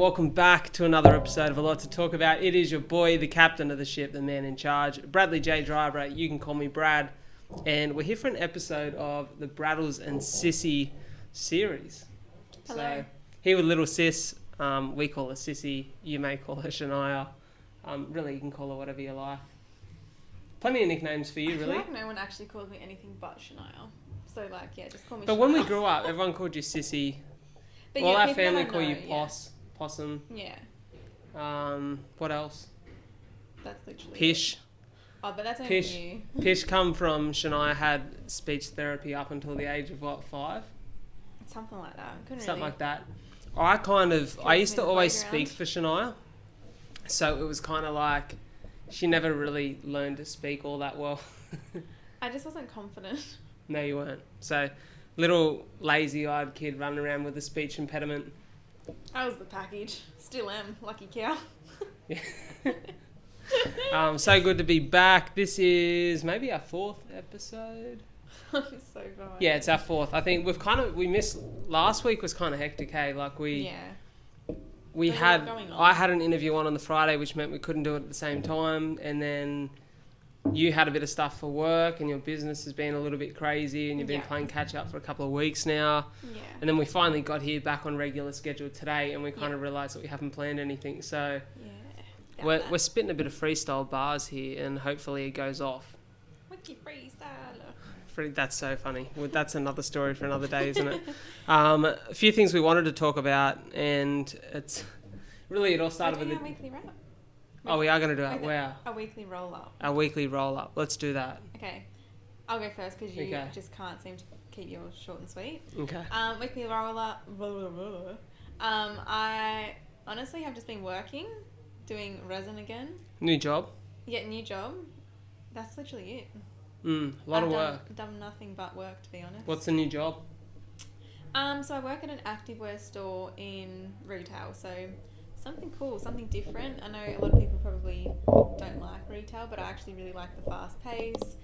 welcome back to another episode of A Lot to Talk About. It is your boy, the captain of the ship, the man in charge, Bradley J. Driver. You can call me Brad. And we're here for an episode of the Bradles and Sissy series. Hello. So, here with little sis, we call her Sissy. You may call her Shania. Really, you can call her whatever you like. Plenty of nicknames for you, really. I feel like no one actually called me anything but Shania. So, like, yeah, just call me But Shania. when we grew up, everyone called you Sissy. But All yeah, our people family don't call know, you Possum. Yeah. What else? That's literally Pish. it. Oh, but that's only Pish. you. Pish come from Shania had speech therapy up until the age of, 5? Something like that. Couldn't Something really. like that. I used to in the always playground. speak for Shania. So it was kind of like she never really learned to speak all that well. I just wasn't confident. No, you weren't. So little lazy-eyed kid running around with a speech impediment. I was the package. Still am. Lucky cow. So good to be back. This is maybe our 4th episode. I'm so bad. Yeah, it's our 4th. I think we missed last week was kind of hectic, hey? Like Yeah. we There's a had lot going on. I had an interview on the Friday, which meant we couldn't do it at the same time, and then you had a bit of stuff for work, and your business has been a little bit crazy, and you've been Yeah. playing catch up for a couple of weeks now. Yeah. And then we finally got here back on regular schedule today, and we kind Yeah. of realised that we haven't planned anything. So Yeah. we're spitting a bit of freestyle bars here, and hopefully it goes off. Wiki freestyle. That's so funny. Well, that's another story for another day, isn't it? A few things we wanted to talk about, and it all started with our weekly wrap. Oh, we are going to do it. Wait, Wow. A weekly roll up. Our weekly roll-up. Let's do that. Okay. I'll go first because you Okay. just can't seem to keep yours short and sweet. Okay. Weekly roll up. I honestly have just been working, doing resin again. New job. Yeah, new job. That's literally it. A lot of work. I've done nothing but work, to be honest. What's the new job? So I work at an activewear store in retail, so something cool, something different. I know a lot of people probably don't like retail, but I actually really like the fast pace,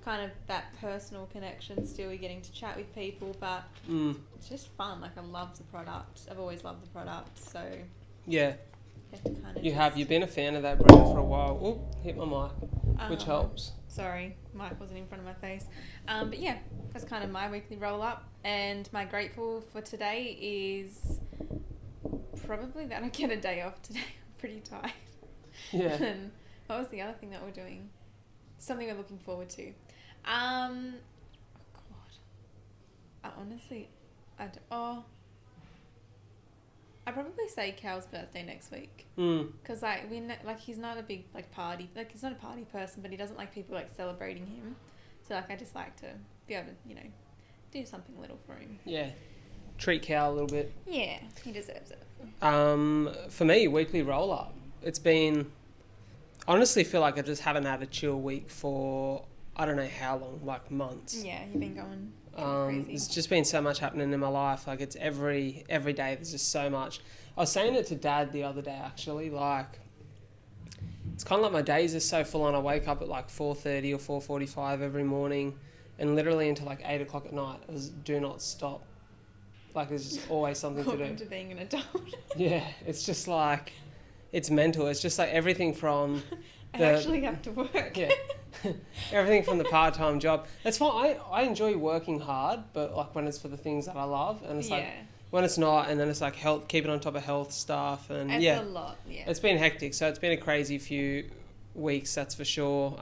kind of that personal connection still. You're getting to chat with people, but it's just fun. Like, I love the product. I've always loved the product, so Yeah. you have to kind of You've been a fan of that brand for a while. Oh, hit my mic, which helps. Sorry, mic wasn't in front of my face. But yeah, that's kind of my weekly roll up. And my grateful for today is probably that I get a day off today. I'm pretty tired. Yeah. And what was the other thing that we're doing? Something we're looking forward to. Oh God. I'd probably say Cal's birthday next week. Because he's not a big party, he's not a party person, but he doesn't like people celebrating him. So I just like to be able to, do something little for him. Yeah. Treat Cal a little bit. Yeah, he deserves it. For me, weekly roll-up. It's been... Honestly, feel like I just haven't had a chill week for, I don't know how long, like months. Yeah, you've been going crazy. There's just been so much happening in my life. Like, it's every day there's just so much. I was saying it to Dad the other day, actually. Like, it's kind of like my days are so full on. I wake up at 4:30 or 4:45 every morning, and literally until 8 o'clock at night, I just do not stop. Like, there's just always something to do. Welcome to being an adult. Yeah, it's just it's mental. It's just everything from... I actually have to work. Yeah. Everything from the part-time job. That's fine. I enjoy working hard, but when it's for the things that I love, and it's when it's not, and then it's health, keeping on top of health stuff, and It's yeah, a lot. Yeah, it's been hectic. So it's been a crazy few weeks, that's for sure.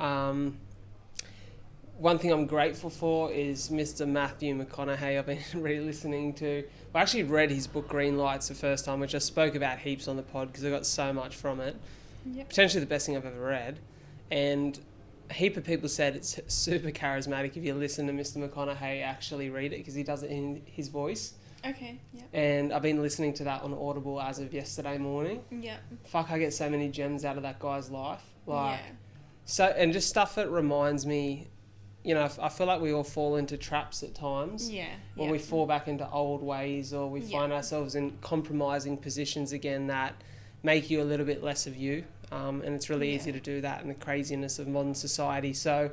One thing I'm grateful for is Mr. Matthew McConaughey. I've been re-listening to. I actually read his book Green Lights the first time, which I spoke about heaps on the pod because I got so much from it. Yep. Potentially the best thing I've ever read. And a heap of people said it's super charismatic if you listen to Mr. McConaughey actually read it because he does it in his voice. Okay. Yep. And I've been listening to that on Audible as of yesterday morning. Yep. Fuck, I get so many gems out of that guy's life. Yeah. So, and just stuff that reminds me, I feel like we all fall into traps at times. Yeah. When we fall back into old ways, or we find ourselves in compromising positions again that make you a little bit less of you. And it's really easy to do that in the craziness of modern society. So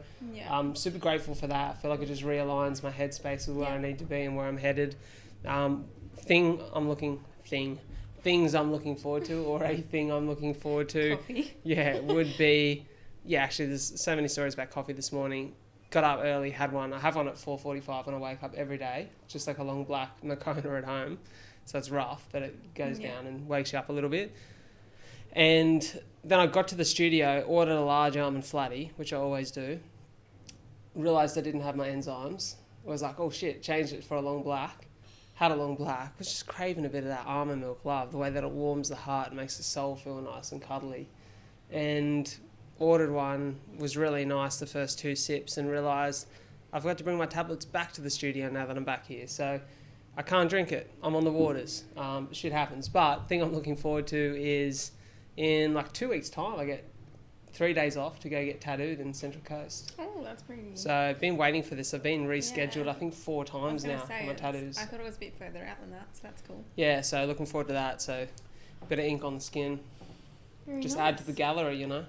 I'm super grateful for that. I feel like it just realigns my headspace with where I need to be and where I'm headed. things I'm looking forward to, or a thing I'm looking forward to, Coffee. yeah, would be, yeah, actually there's so many stories about coffee this morning. Got up early, had one. I have one at 4:45 when I wake up every day, just like a long black Nakona at home. So it's rough, but it goes down and wakes you up a little bit. And then I got to the studio, ordered a large almond flatty, which I always do. Realised I didn't have my enzymes. I was like, oh shit, changed it for a long black. Had a long black. Was just craving a bit of that almond milk love, the way that it warms the heart and makes the soul feel nice and cuddly. And ordered one, was really nice the first 2 sips, and realised I've got to bring my tablets back to the studio now that I'm back here. So I can't drink it. I'm on the waters. Shit happens. But the thing I'm looking forward to is in like 2 weeks' time, I get 3 days off to go get tattooed in Central Coast. Oh, that's pretty. So I've been waiting for this. I've been rescheduled, I think 4 times now for my tattoos. I thought it was a bit further out than that, so that's cool. Yeah, so looking forward to that. So a bit of ink on the skin. Very Just nice. add to the gallery, you know.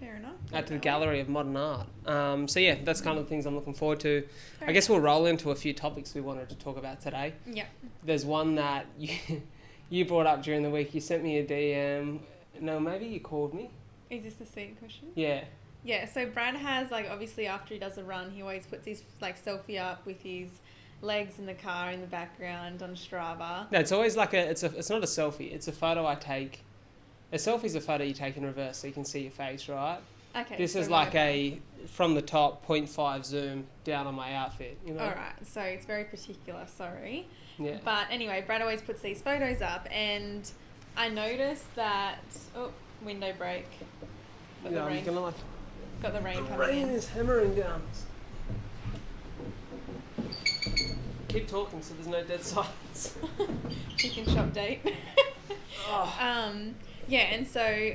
Fair enough. Add to the gallery of modern art. So yeah, that's kind of the things I'm looking forward to. Very I guess nice. we'll roll into a few topics we wanted to talk about today. Yeah. There's one that you brought up during the week. You sent me a DM. No, maybe you called me. Is this the seat cushion? Yeah. Yeah, so Brad has, like, obviously after he does a run, he always puts his, like, selfie up with his legs in the car in the background on Strava. No, it's always like it's not a selfie. It's a photo I take. A selfie's a photo you take in reverse so you can see your face, right? Okay. This so is like a from the top 0.5 zoom down on my outfit, you know? Alright, so it's very particular, sorry. Yeah. But anyway, Brad always puts these photos up, and I noticed that... Oh, window break. Got Yeah, the I'm rain, gonna like... got the rain The coming rain in. is hammering down. Keep talking so there's no dead silence. Chicken shop date. Oh. Yeah, and so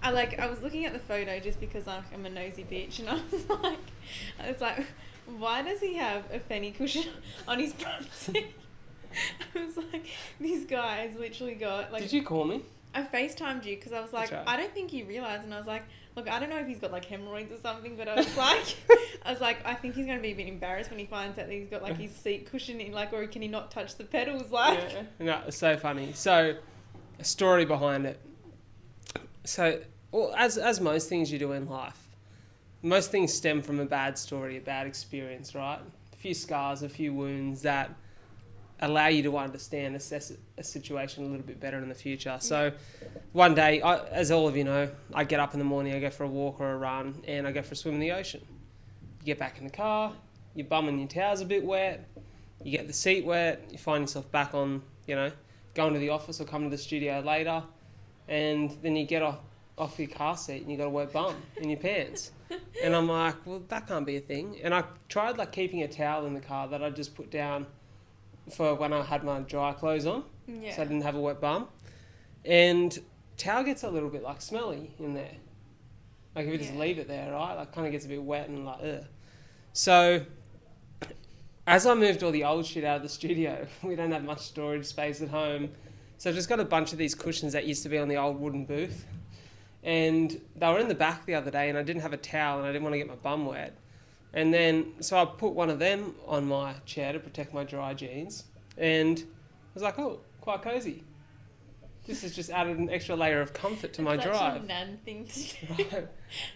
I was looking at the photo just because I'm a nosy bitch, and I was like, why does he have a fanny cushion on his front seat? I was like, this guy's literally got like. Did you call me? I FaceTimed you because I was like, That's right. I don't think you realise, and I was like, look, I don't know if he's got like hemorrhoids or something, but I was like, I think he's going to be a bit embarrassed when he finds out that he's got like his seat cushion in, like, or can he not touch the pedals, like. Yeah. No, it's so funny. So, a story behind it. So, well, as most things you do in life, most things stem from a bad story, a bad experience, right? A few scars, a few wounds that allow you to understand, assess a situation a little bit better in the future. So one day, as all of you know, I get up in the morning, I go for a walk or a run, and I go for a swim in the ocean. You get back in the car, your bum and your towel's a bit wet, you get the seat wet, you find yourself back on, going to the office or coming to the studio later, and then you get off your car seat and you got a wet bum in your pants. And I'm like, well, that can't be a thing. And I tried like keeping a towel in the car that I just put down for when I had my dry clothes on, Yeah. so I didn't have a wet bum. And towel gets a little bit like smelly in there. Like if you just leave it there, right? Like kind of gets a bit wet and like, ugh. So as I moved all the old shit out of the studio, we don't have much storage space at home. So I've just got a bunch of these cushions that used to be on the old wooden booth. And they were in the back the other day and I didn't have a towel and I didn't want to get my bum wet. And then, so I put one of them on my chair to protect my dry jeans. And I was like, oh, quite cozy. This has just added an extra layer of comfort to my drive. Such a nan thing to do. Right.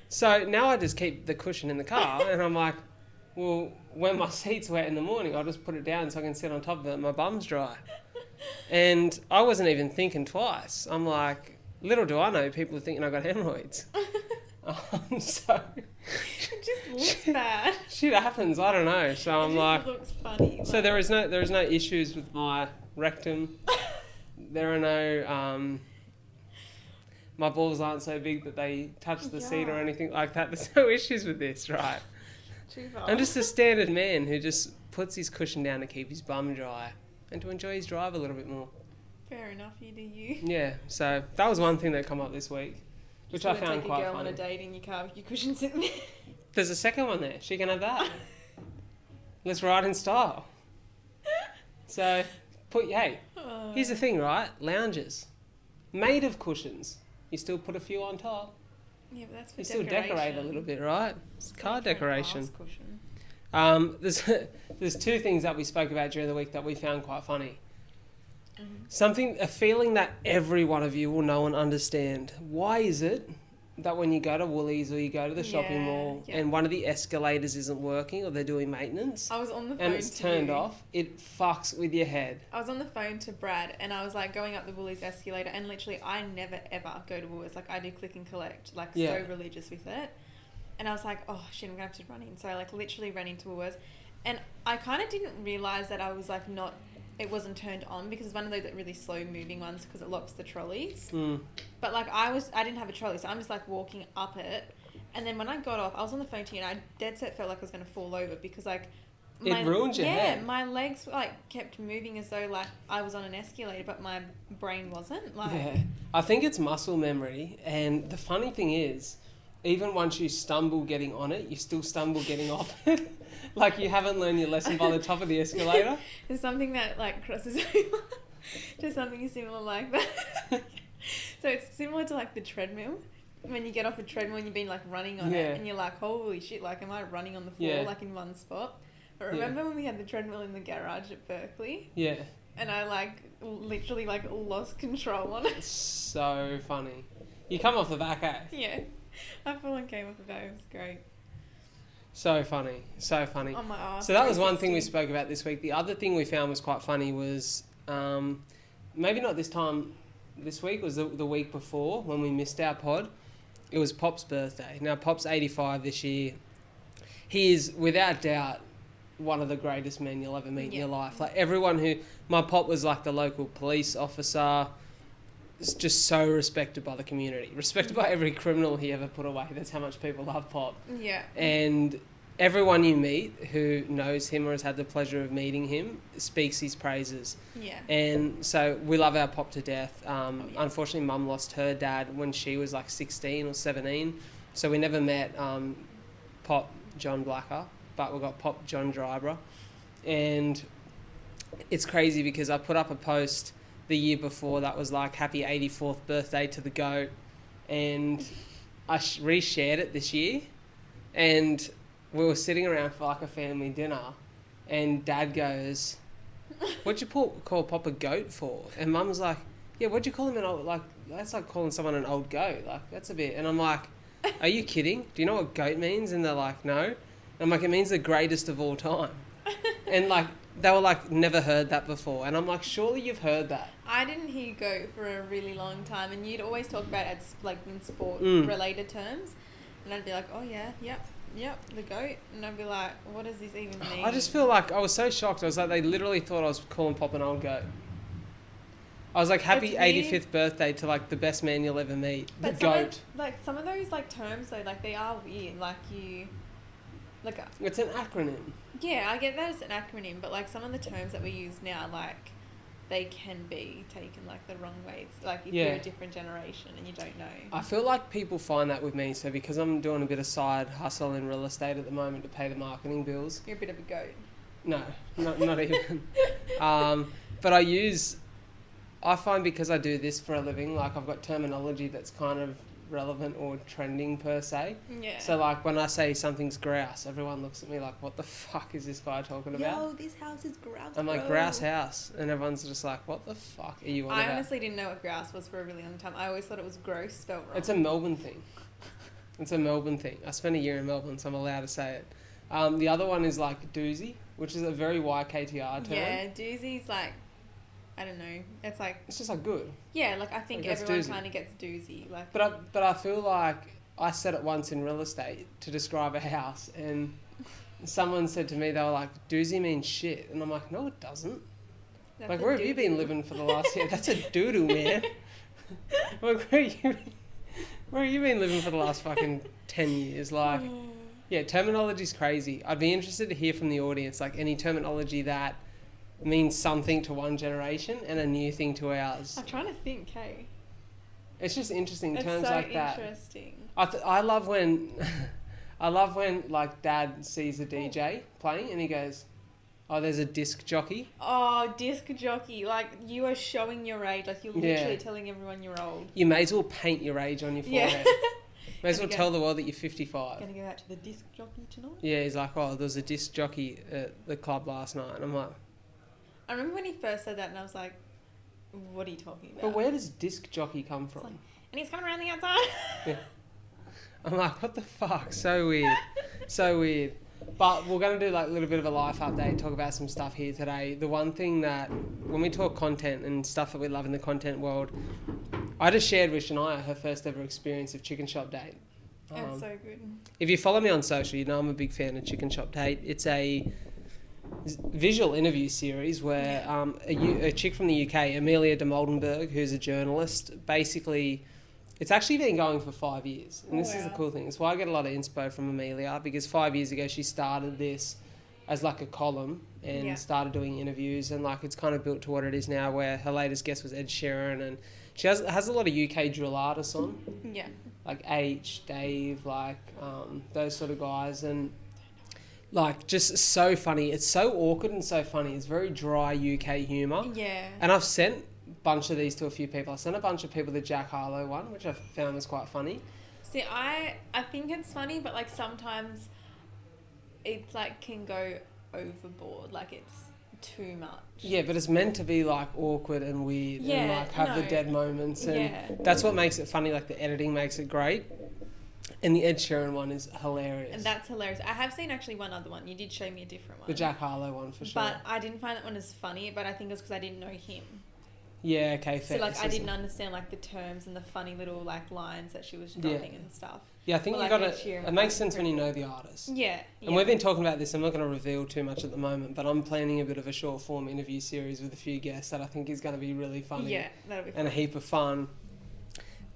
So now I just keep the cushion in the car and I'm like, well, when my seat's wet in the morning, I'll just put it down so I can sit on top of it and my bum's dry. And I wasn't even thinking twice. I'm like, little do I know, people are thinking I got hemorrhoids. So It just looks bad. shit happens. I don't know. So I'm like, Looks funny. so there is no issues with my rectum. There are no my balls aren't so big that they touch the seat or anything like that. There's no issues with this, right? Too far. I'm just a standard man who just puts his cushion down to keep his bum dry and to enjoy his drive a little bit more. Fair enough, you do you. Yeah, so that was one thing that come up this week, which I found quite take a girl funny. on a date in your car with your cushion sitting there. There's a second one there. She can have that. Let's ride in style. So, here's the thing, right? Lounges, made of cushions. You still put a few on top. Yeah, but that's for You still decorate a little bit, right? It's car decoration. There's two things that we spoke about during the week that we found quite funny. A feeling that every one of you will know and understand. Why is it that when you go to Woolies or you go to the shopping mall and one of the escalators isn't working or they're doing maintenance I was on the phone and it's turned off, it fucks with your head. I was on the phone to Brad and I was like going up the Woolies escalator, and literally I never ever go to Woolies. Like I do click and collect, like so religious with it. And I was like, oh shit, I'm gonna have to run in. So I like literally ran into Woolies, and I kind of didn't realize that I was like it wasn't turned on, because it's one of those really slow moving ones because it locks the trolleys. But like I didn't have a trolley, so I'm just like walking up it, and then when I got off, I was on the phone to you, and I dead set felt like I was going to fall over because like it ruined your head. Yeah, my legs like kept moving as though like I was on an escalator, but my brain wasn't. Like I think it's muscle memory, and the funny thing is, even once you stumble getting on it, you still stumble getting off it. Like you haven't learned your lesson by the top of the escalator. There's something that like crosses over to something similar like that. So it's similar to like the treadmill. When you get off a treadmill and you've been like running on it, and you're like, holy shit, like am I running on the floor like in one spot? But remember when we had the treadmill in the garage at Berkeley? Yeah. And I like literally like lost control on it. It's so funny. You come off the back, eh? Yeah. I full on came off the back. It was great. So funny. So funny. On my arse. So that was one thing we spoke about this week. The other thing we found was quite funny was, maybe not this time this week, it was the week before when we missed our pod. It was Pop's birthday. Now, Pop's 85 this year. He is, without doubt, one of the greatest men you'll ever meet in your life. Like my Pop was like the local police officer. It's just so respected by the community. Respected by every criminal he ever put away. That's how much people love Pop. Yeah. And everyone you meet who knows him or has had the pleasure of meeting him speaks his praises. Yeah. And so we love our Pop to death. Unfortunately, Mum lost her dad when she was like 16 or 17. So we never met Pop John Blacker, but we got Pop John Drybra. And it's crazy because I put up a post the year before that was like happy 84th birthday to the goat, and I reshared it this year, and we were sitting around for like a family dinner, and Dad goes, what'd you call Pop a goat for? And Mum was like, yeah, what'd you call him an old, like that's like calling someone an old goat, like that's a bit. And I'm like, are you kidding? Do you know what goat means? And they're like, no. And I'm like, it means the greatest of all time. And like they were like, never heard that before. And I'm like, surely you've heard that. I didn't hear goat for a really long time, and you'd always talk about it like in sport related terms, and I'd be like, oh yeah, yep, the goat, and I'd be like, what does this even mean? I just feel like I was so shocked. I was like, they literally thought I was calling Pop an old goat. I was like, happy 85th birthday to like the best man you'll ever meet, the goat. Some of those like terms though, like they are weird. Like it's an acronym. Yeah, I get that it's an acronym, but like some of the terms that we use now, like they can be taken like the wrong way. It's like if you're a different generation and you don't know. I feel like people find that with me. So because I'm doing a bit of side hustle in real estate at the moment to pay the marketing bills. You're a bit of a goat. No, not even. But I find because I do this for a living, like I've got terminology that's kind of relevant or trending per se. Yeah. So like when I say something's grouse, everyone looks at me like, what the fuck is this guy talking about? Yo, this house is grouse. I'm like, grouse house. And everyone's just like, what the fuck are you on about? I honestly didn't know what grouse was for a really long time. I always thought it was gross spelled wrong. It's a Melbourne thing. I spent a year in Melbourne, so I'm allowed to say it. The other one is like doozy, which is a very YKTR term. Yeah, doozy's like, I don't know. It's like... It's just like good. Yeah, like I think everyone kind of gets doozy. Like, But I feel like I said it once in real estate to describe a house, and someone said to me, they were like, doozy means shit. And I'm like, no, it doesn't. That's like, where have you been living for the last year? That's a doodle, man. Like, where have you been living for the last fucking 10 years? Like, yeah, terminology's crazy. I'd be interested to hear from the audience, like any terminology that means something to one generation and a new thing to ours. I'm trying to think, hey. It's just interesting it's terms so like that. Interesting. I love when like Dad sees a DJ playing and he goes, oh, there's a disc jockey. Oh, disc jockey. Like, you are showing your age. Like, you're literally telling everyone you're old. You may as well paint your age on your forehead. May as well tell the world that you're 55. Gonna go out to the disc jockey tonight? Yeah, he's like, oh, there was a disc jockey at the club last night. And I'm like... I remember when he first said that and I was like, what are you talking about? But where does disc jockey come from? Like, and he's coming around the outside. Yeah. I'm like, what the fuck? So weird. So weird. But we're going to do like a little bit of a life update, talk about some stuff here today. The one thing that, when we talk content and stuff that we love in the content world, I just shared with Shania her first ever experience of Chicken Shop Date. It's so good. If you follow me on social, you know I'm a big fan of Chicken Shop Date. It's a visual interview series where a chick from the UK, Amelia de Moldenberg, who's a journalist, basically... It's actually been going for 5 years. And this is the cool thing. It's why I get a lot of inspo from Amelia, because 5 years ago she started this as like a column and started doing interviews, and like it's kind of built to what it is now, where her latest guest was Ed Sheeran, and she has a lot of UK drill artists on. Yeah. Like H, Dave, like those sort of guys, and like just so funny. It's so awkward and so funny. It's very dry UK humour. Yeah. And I've sent bunch of these to a few people. I sent a bunch of people the Jack Harlow one, which I found was quite funny. See, I think it's funny, but like sometimes it's like can go overboard. Like it's too much. Yeah, but it's meant to be like awkward and weird and like have the dead moments, and that's what makes it funny. Like the editing makes it great. And the Ed Sheeran one is hilarious. And that's hilarious. I have seen actually one other one. You did show me a different one. The Jack Harlow one for sure. But I didn't find that one as funny, but I think it's because I didn't know him. Yeah, okay, fair. So, like, I didn't understand, like, the terms and the funny little, like, lines that she was dropping and stuff. Yeah, I think you got to... It makes sense when you know the artist. Yeah. And we've been talking about this. I'm not going to reveal too much at the moment, but I'm planning a bit of a short-form interview series with a few guests that I think is going to be really funny. Yeah, that'll be fun. And a heap of fun,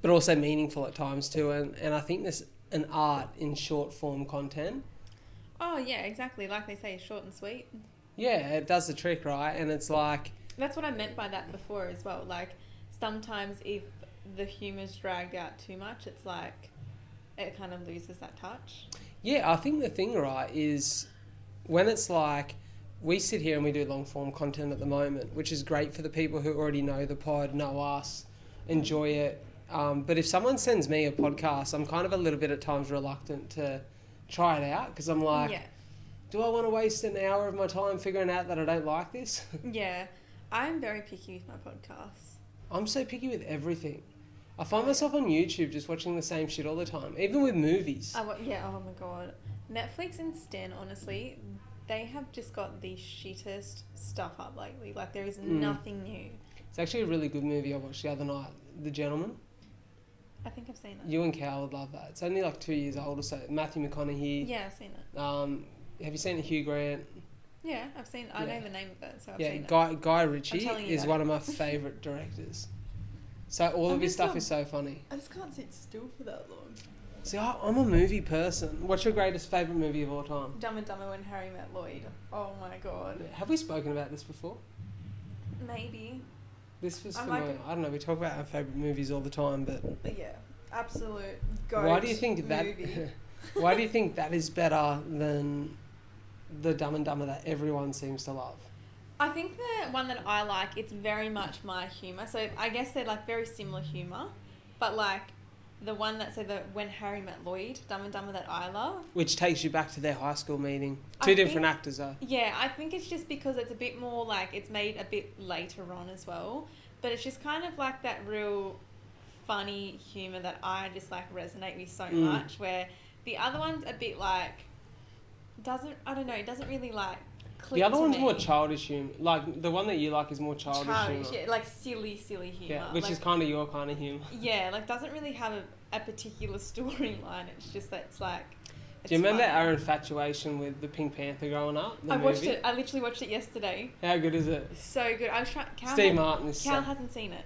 but also meaningful at times too. And I think there's an art in short-form content. Oh, yeah, exactly. Like they say, short and sweet. Yeah, it does the trick, right? And it's like... That's what I meant by that before as well. Like, sometimes if the humour's dragged out too much, it's like it kind of loses that touch. Yeah, I think the thing, right, is when it's like we sit here and we do long form content at the moment, which is great for the people who already know the pod, know us, enjoy it. But if someone sends me a podcast, I'm kind of a little bit at times reluctant to try it out, because I'm like, do I want to waste an hour of my time figuring out that I don't like this? Yeah. I'm very picky with my podcasts. I'm so picky with everything. I find myself on YouTube just watching the same shit all the time, even with movies. Oh my god. Netflix and Stan, honestly, they have just got the shittest stuff up lately. Like, there is nothing new. It's actually a really good movie I watched the other night, The Gentleman. I think I've seen it. You and Cal would love that. It's only like 2 years old or so. Matthew McConaughey. Yeah, I've seen it. Have you seen Hugh Grant? Yeah, I've seen. I know the name of it, so I've seen it. Guy Ritchie is one of my it. favourite directors. So all of his stuff is so funny. I just can't sit still for that long. See, I'm a movie person. What's your greatest favourite movie of all time? Dumb and Dumber When Harry Met Lloyd. Oh my god. Have we spoken about this before? Maybe. This was familiar. I don't know. We talk about our favourite movies all the time, but yeah, absolute goat. Why do you think movie. that? Why do you think that is better than the Dumb and Dumber that everyone seems to love? I think the one that I like, it's very much my humour. So I guess they're like very similar humour, but like the one that the When Harry Met Lloyd, Dumb and Dumber that I love, which takes you back to their high school meeting. Two different actors though. Yeah, I think it's just because it's a bit more like it's made a bit later on as well, but it's just kind of like that real funny humour that I just like resonate with so much. Where the other one's a bit like it doesn't really like click. The other one's me. more childish humour. Like the one that you like is more childish humour. Yeah, like silly humour. Yeah, which like, is kind of your kind of humour. Yeah, like doesn't really have a particular storyline. It's just that it's like. Do you remember our infatuation with the Pink Panther growing up? I watched it. I literally watched it yesterday. How good is it? So good. I was trying. Steve Martin is. Cal hasn't seen it.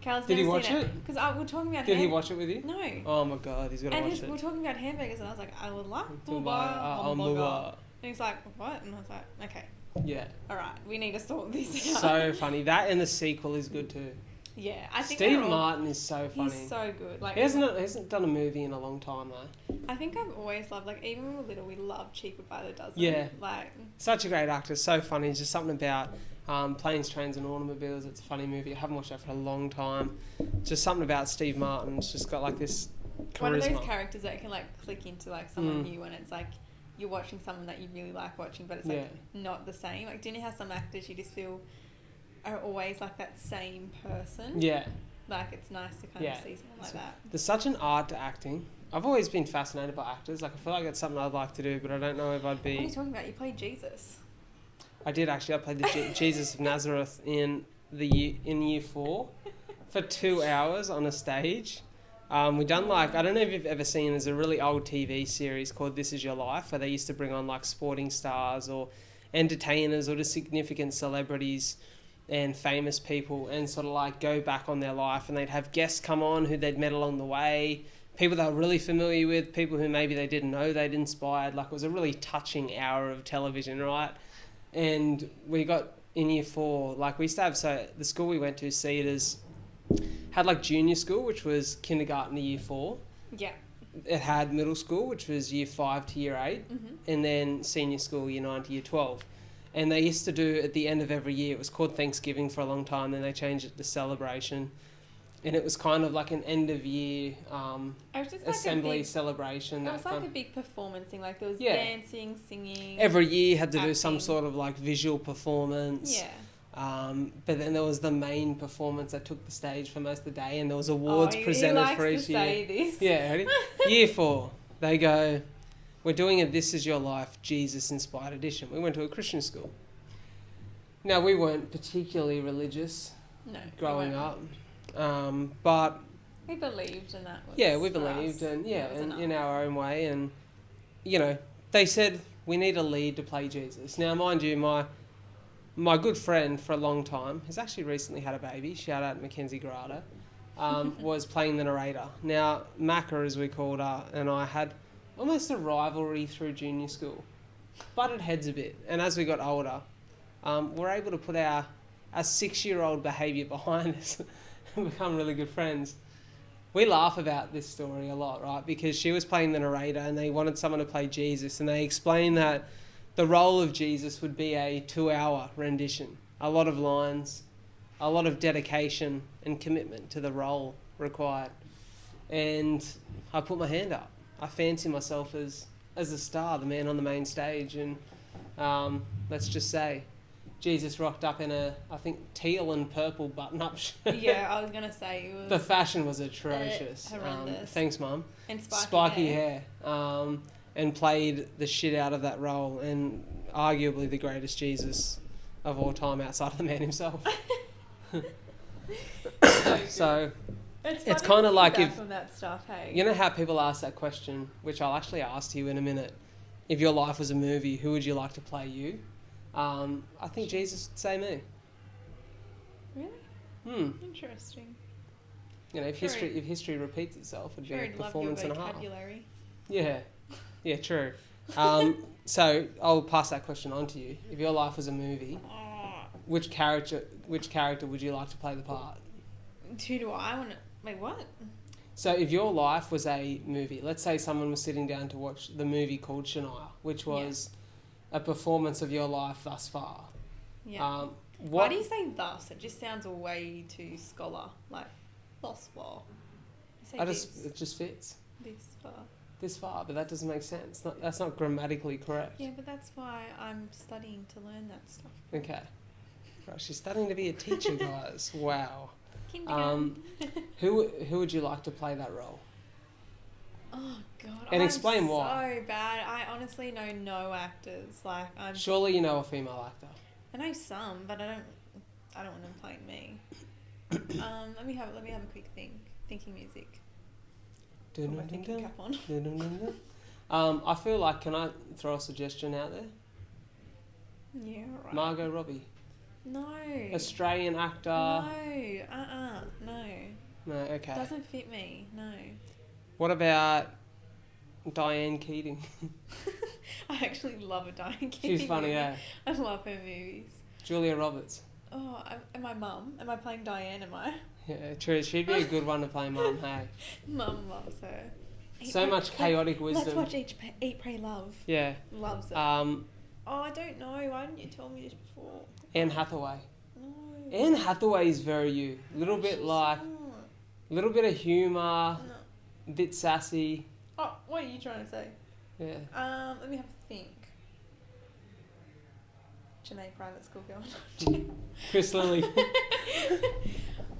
Cal's Did he never watch seen it? Because we're talking about. Did he watch it with you? No. Oh my god, he's gonna watch it. And we're talking about hamburgers, and I was like, I would like to buy buy a hamburger. And he's like, what? And I was like, okay. Yeah. All right, we need to sort this out. So funny. That and the sequel is good too. Yeah, I think Steve Martin is so funny. He's so good. Like he hasn't done a movie in a long time though. I think I've always loved, like, even when we were little, we loved Cheaper by the Dozen. Yeah. Like such a great actor, so funny. It's just something about Planes, Trains and Automobiles. It's a funny movie. I haven't watched that for a long time. Just something about Steve Martin. It's just got like this charisma. One of those characters that can like click into like someone new, and it's like you're watching someone that you really like watching, but it's like not the same. Like, do you know how some actors you just feel are always like that same person. Yeah. Like it's nice to kind of see someone like that. There's such an art to acting. I've always been fascinated by actors. Like I feel like it's something I'd like to do, but I don't know if I'd be. What are you talking about? You played Jesus. I did actually. I played the Jesus of Nazareth in year 4 for 2 hours on a stage. We done like, I don't know if you've ever seen, there's a really old TV series called This Is Your Life, where they used to bring on like sporting stars or entertainers or just significant celebrities and famous people and sort of like go back on their life, and they'd have guests come on who they'd met along the way, people they were really familiar with, people who maybe they didn't know they'd inspired. Like it was a really touching hour of television, right? And we got in year 4, like we used to have, so the school we went to, Cedars, had like junior school, which was kindergarten to year 4. Yeah. It had middle school, which was year 5 to year 8, and then senior school, year 9 to year 12. And they used to do at the end of every year, it was called Thanksgiving for a long time, then they changed it to Celebration. And it was kind of like an end of year assembly celebration. It was like a big performance thing, like there was dancing, singing. Every year had to acting. do some sort of like visual performance. Yeah. But then there was the main performance that took the stage for most of the day, and there was awards presented for each year. Say this. Yeah, ready? Year 4, they go, we're doing a This Is Your Life Jesus Inspired edition. We went to a Christian school. Now, we weren't particularly religious growing up, but we believed in that. We believed, and in our own way, and you know, they said we need a lead to play Jesus. Now, mind you, my good friend for a long time, who's actually recently had a baby, shout out Mackenzie Grada, was playing the narrator. Now, Macca, as we called her, and I had almost a rivalry through junior school. Butted heads a bit. And as we got older, we're able to put our 6-year-old behaviour behind us and become really good friends. We laugh about this story a lot, right? Because she was playing the narrator and they wanted someone to play Jesus, and they explained that the role of Jesus would be a 2-hour rendition. A lot of lines, a lot of dedication and commitment to the role required. And I put my hand up. I fancy myself as a star, the man on the main stage. And let's just say, Jesus rocked up in a, I think, teal and purple button-up shirt. Yeah, I was going to say it was... The fashion was atrocious. Horrendous. Thanks, Mum. And spiky hair. And played the shit out of that role, and arguably the greatest Jesus of all time outside of the man himself. So it's kind of like if... From that stuff, hey? You know how people ask that question, which I'll actually ask you in a minute. If your life was a movie, who would you like to play you? I think Jesus would say me. Really? Interesting. You know, if history repeats itself, it'd be a performance and a half. Yeah. Yeah, true. So I'll pass that question on to you. If your life was a movie, which character would you like to play the part? Who do I want to... Wait, what? So if your life was a movie, let's say someone was sitting down to watch the movie called Shania, which was a performance of your life thus far. Yeah. Why do you say thus? It just sounds way too scholar. Like, thus far. It just fits. This far, but that doesn't make sense. That's not grammatically correct. Yeah, but that's why I'm studying to learn that stuff. Okay. Right, she's studying to be a teacher, guys. Wow. Who would you like to play that role? Oh God! And explain why. So bad. I honestly know no actors. Like I'm. Surely you know a female actor. I know some, but I don't want them playing me. Let me have a quick think. Thinking music. Put my thinking cap on. I feel like, can I throw a suggestion out there? Yeah, right. Margot Robbie. No. Australian actor. No. No. No, okay. Doesn't fit me. No. What about Diane Keating? I actually love a Diane Keating. She's funny, movie. I love her movies. Julia Roberts. Oh, am I mum? Am I playing Diane, am I? Yeah, true. She'd be a good one to play Mum, hey. Mum loves her. So much chaotic wisdom. Let's watch Eat, Pray, Love. Yeah. Loves it. I don't know. Why didn't you tell me this before? Anne Hathaway. No. Anne Hathaway is very you. Little bit of humour. No. Bit sassy. Oh, what are you trying to say? Yeah. Let me have a think. Janae private school girl. Chris Lilly.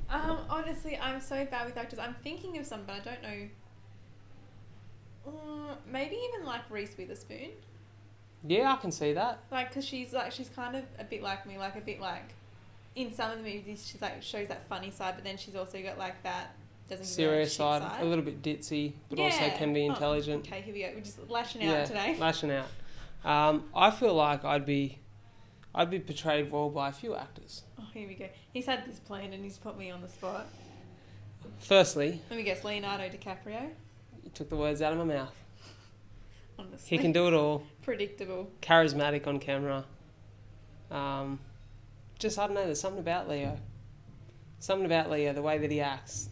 Honestly, I'm so bad with actors. I'm thinking of some, but I don't know. Maybe even like Reese Witherspoon. Yeah, I can see that. Like, because she's kind of a bit like me, like a bit like, in some of the movies she's like shows that funny side, but then she's also got like that doesn't give Serious her side, a little bit ditzy, but also can be intelligent. Okay, here we go. We're just lashing out today. Lashing out. I feel like I'd be portrayed well by a few actors. Oh, here we go. He's had this planned and he's put me on the spot. Firstly, let me guess, Leonardo DiCaprio. You took the words out of my mouth. Honestly. He can do it all. Predictable. Charismatic on camera. Just, I don't know, there's something about Leo. Something about Leo, the way that he acts.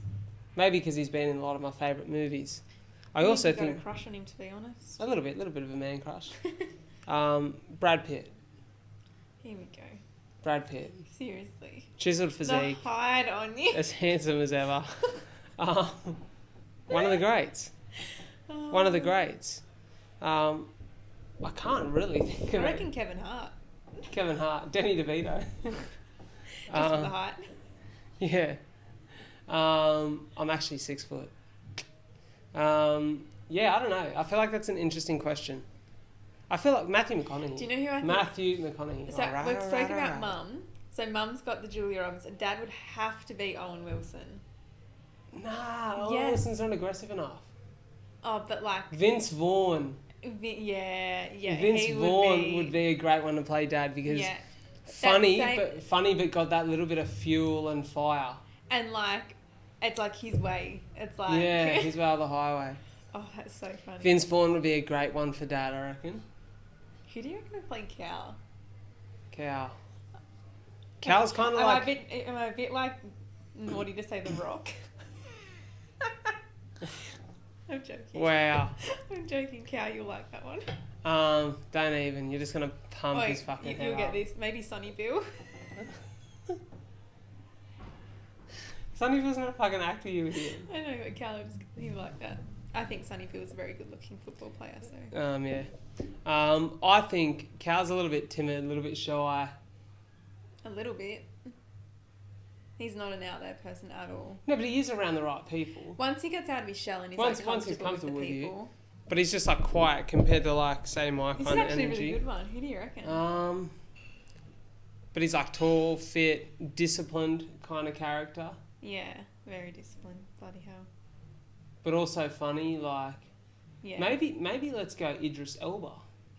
Maybe because he's been in a lot of my favourite movies. I also think... You've got a crush on him, to be honest. A little bit of a man crush. Brad Pitt. Here we go. Brad Pitt. Seriously. Chiseled physique. The hide on you. As handsome as ever. One of the greats. One of the greats. I can't really think of it. I reckon Kevin Hart. Kevin Hart. Danny DeVito. Just for the height. Yeah. I'm actually 6 foot. Yeah, I don't know. I feel like that's an interesting question. I feel like Matthew McConaughey. Do you know who I think? Matthew McConaughey. So we've spoken about Mum. So Mum's got the Julia Roberts, and Dad would have to be Owen Wilson. Nah, Owen Wilson's not aggressive enough. Oh, but like Vince Vaughn. Yeah. Vince Vaughn would be a great one to play Dad because funny, but got that little bit of fuel and fire. And like, it's like his way. It's like his way or the highway. Oh, that's so funny. Vince Vaughn would be a great one for Dad, I reckon. Who do you reckon would play Cal? Cal's kind of like... Am I a bit like naughty to say The Rock? I'm joking. Wow. I'm joking, Cal, you'll like that one. Don't even. You're just going to pump his fucking head You'll get up. this. Maybe Sonny Bill. Sonny Bill's not a fucking actor, you idiot. I know, but Cal, he'll like that. I think Sonny Bill's a very good-looking football player, so... Yeah. I think Cal's a little bit timid, a little bit shy. A little bit. He's not an out there person at all. No, but he is around the right people. Once he gets out of his shell and he's once he's comfortable with you. But he's just like quiet compared to like, say, my kind of energy. This is actually a really good one. Who do you reckon? But he's like tall, fit, disciplined kind of character. Yeah, very disciplined. Bloody hell. But also funny, like... Yeah. Maybe let's go Idris Elba.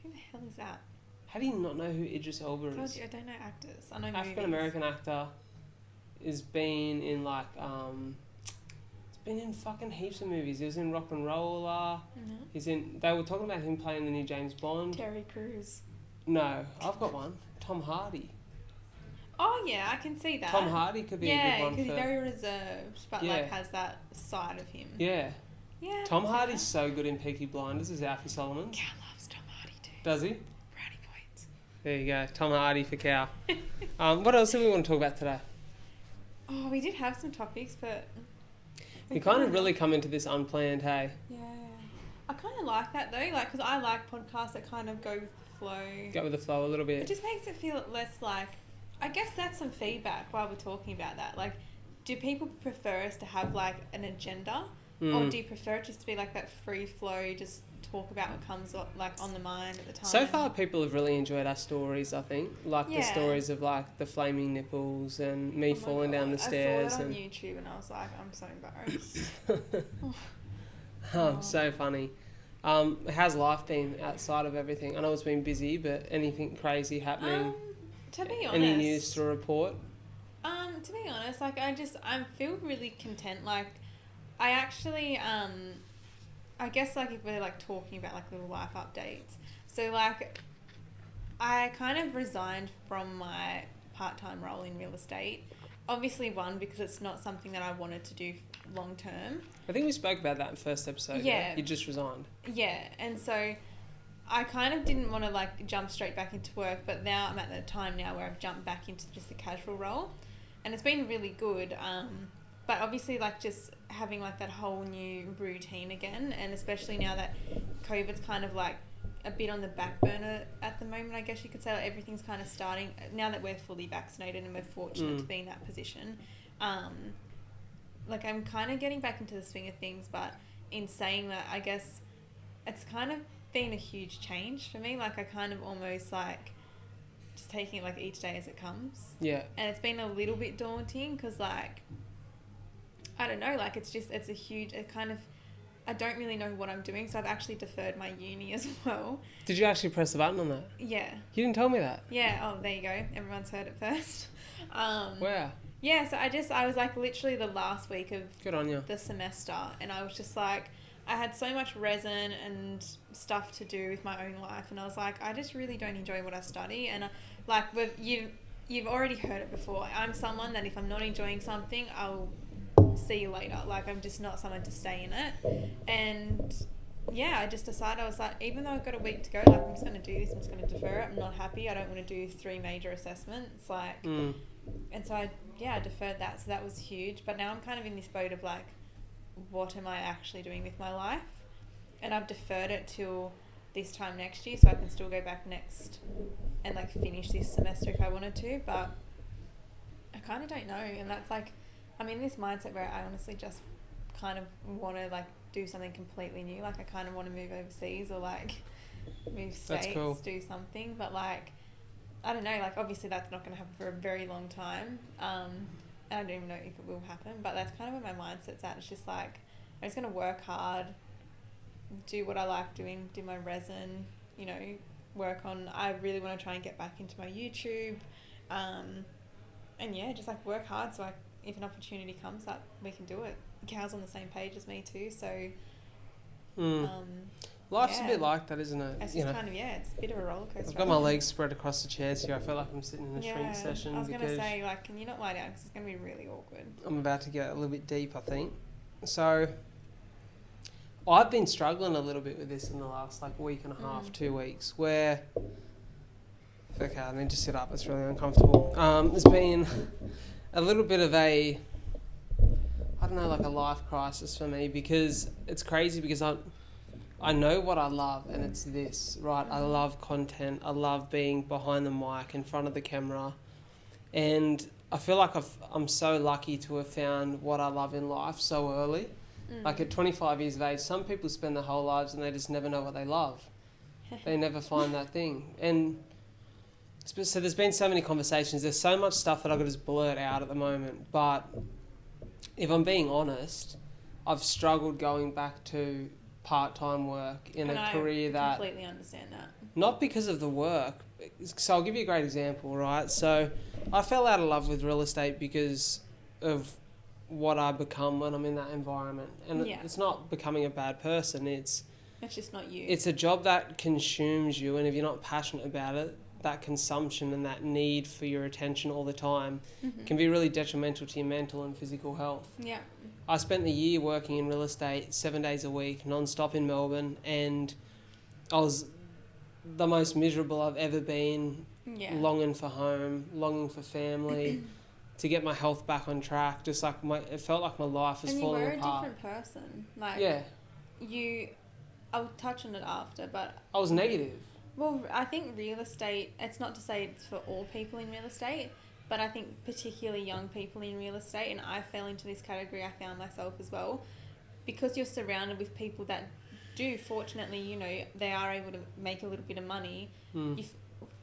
Who the hell is that? How do you not know who Idris Elba is? I told you, I don't know actors. I know African American actor. Has been in like he's been in fucking heaps of movies. He was in Rock and Roller. Mm-hmm. He's in. They were talking about him playing the new James Bond. Terry Crews. No, I've got one. Tom Hardy. Oh yeah, I can see that. Tom Hardy could be a good one. Yeah, because he's very reserved, but like has that side of him. Yeah. Yeah. Tom Hardy's so good in Peaky Blinders as Alfie Solomon. Cal loves Tom Hardy too. Does he? Brownie points. There you go, Tom Hardy for Cal. What else do we want to talk about today? Oh, we did have some topics, but... We kind of really come into this unplanned, hey? Yeah. I kind of like that, though, like, because I like podcasts that kind of go with the flow. Go with the flow a little bit. It just makes it feel less like... I guess that's some feedback while we're talking about that. Like, do people prefer us to have, like, an agenda? Or do you prefer it just to be, like, that free flow, just talk about what comes, like, on the mind at the time? So far, people have really enjoyed our stories, I think. Like the stories of, like, the flaming nipples and me falling down the stairs. I saw that on YouTube and I was like, I'm so embarrassed. So funny. How's life been outside of everything? I know it's been busy, but anything crazy happening? To be honest... Any news to report? To be honest, like, I feel really content. Like, I actually, I guess, like, if we're, like, talking about, like, little life updates. So, like, I kind of resigned from my part-time role in real estate. Obviously, one, because it's not something that I wanted to do long-term. I think we spoke about that in the first episode. Yeah. You just resigned. Yeah, and so I kind of didn't want to, like, jump straight back into work, but now I'm at the time now where I've jumped back into just a casual role. And it's been really good. But obviously, like, just having, like, that whole new routine again, and especially now that COVID's kind of, like, a bit on the back burner at the moment, I guess you could say. Like, everything's kind of starting now that we're fully vaccinated and we're fortunate to be in that position. Like, I'm kind of getting back into the swing of things, but in saying that, I guess it's kind of been a huge change for me. Like, I kind of almost like just taking it like each day as it comes. Yeah. And it's been a little bit daunting because, like, I don't know, like, it's a huge, I don't really know what I'm doing, so I've actually deferred my uni as well. Did you actually press the button on that? Yeah. You didn't tell me that. Yeah, oh, there you go. Everyone's heard it first. Wow. Yeah, so I was like literally the last week of Good on you. the semester, and I was just like, I had so much resin and stuff to do with my own life, and I was like, I just really don't enjoy what I study, and like you've already heard it before. I'm someone that if I'm not enjoying something, I'll see you later. Like, I'm just not someone to stay in it, and yeah, I just decided, I was like, even though I've got a week to go, like, I'm just going to do this, I'm just going to defer it. I'm not happy. I don't want to do 3 major assessments, like, and so I deferred that. So that was huge. But now I'm kind of in this boat of like, what am I actually doing with my life? And I've deferred it till this time next year, so I can still go back next and like finish this semester if I wanted to. But I kind of don't know, and that's like, I'm in this mindset where I honestly just kind of want to like do something completely new. Like, I kind of want to move overseas or like move states, cool. do something. But like, I don't know, like, obviously that's not going to happen for a very long time. And I don't even know if it will happen, but that's kind of where my mindset's at. It's just like, I'm just going to work hard, do what I like doing, do my resin, you know, I really want to try and get back into my YouTube. And yeah, just like work hard so if an opportunity comes up, we can do it. Cal's on the same page as me too, so Life's a bit like that, isn't it? It's just kind of, it's a bit of a roller coaster. I've got my legs spread across the chairs here. I feel like I'm sitting in a shrink session. I was going to say, like, can you not lie down? Because it's going to be really awkward. I'm about to get a little bit deep, I think. So, I've been struggling a little bit with this in the last, like, week and a half, 2 weeks, where... Okay, I need to sit up. It's really uncomfortable. There's been a little bit of a... I don't know, like a life crisis for me, because it's crazy because I know what I love, and it's this, right? I love content. I love being behind the mic, in front of the camera. And I feel like I'm so lucky to have found what I love in life so early. Like, at 25 years of age, some people spend their whole lives and they just never know what they love. They never find that thing. And so there's been so many conversations. There's so much stuff that I could just blurt out at the moment. But if I'm being honest, I've struggled going back to part-time work in a career that... I completely understand that. Not because of the work. So I'll give you a great example, right? So I fell out of love with real estate because of what I become when I'm in that environment. And it's not becoming a bad person. It's just not you. It's a job that consumes you, and if you're not passionate about it, that consumption and that need for your attention all the time can be really detrimental to your mental and physical health. Yeah. I spent the year working in real estate 7 days a week, non-stop in Melbourne, and I was the most miserable I've ever been, longing for home, longing for family, to get my health back on track. Just like it felt like my life was falling apart. And you were a different person. Like, I'll touch on it after, but... I was negative. Well, I think real estate, it's not to say it's for all people in real estate, but I think particularly young people in real estate, and I fell into this category, I found myself as well, because you're surrounded with people that do, fortunately, you know, they are able to make a little bit of money. You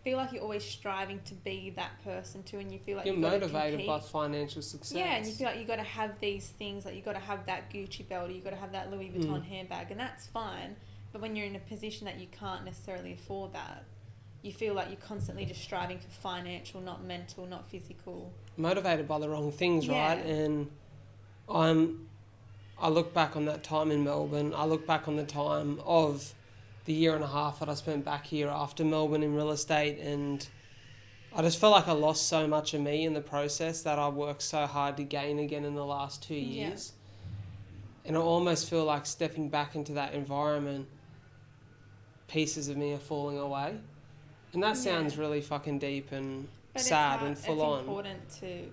feel like you're always striving to be that person too, and you feel like you're motivated by financial success. Yeah, and you feel like you've got to have these things, like you've got to have that Gucci belt, or you've got to have that Louis Vuitton handbag, and that's fine. But when you're in a position that you can't necessarily afford that, you feel like you're constantly just striving for financial, not mental, not physical. Motivated by the wrong things, right? And I look back on that time in Melbourne. I look back on the time of the year and a half that I spent back here after Melbourne in real estate, and I just felt like I lost so much of me in the process that I worked so hard to gain again in the last 2 years. And I almost feel like stepping back into that environment, pieces of me are falling away. And that sounds really fucking deep and sad and full on. It's important to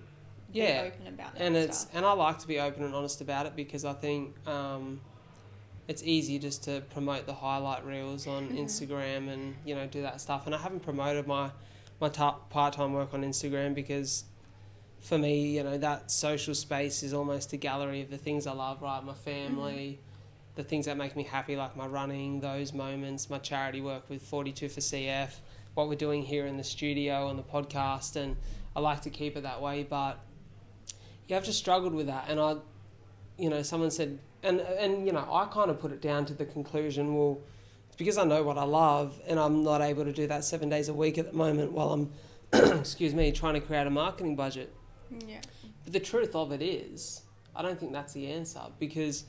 be open about that and I like to be open and honest about it, because I think it's easy just to promote the highlight reels on Instagram and, you know, do that stuff. And I haven't promoted my part-time work on Instagram because for me, you know, that social space is almost a gallery of the things I love, right? My family, the things that make me happy, like my running, those moments, my charity work with 42 for CF, what we're doing here in the studio and the podcast. And I like to keep it that way. But yeah, I've just struggled with that. And I, you know, someone said, and you know, I kind of put it down to the conclusion, well, it's because I know what I love and I'm not able to do that 7 days a week at the moment while I'm, excuse me, trying to create a marketing budget. Yeah. But the truth of it is, I don't think that's the answer, because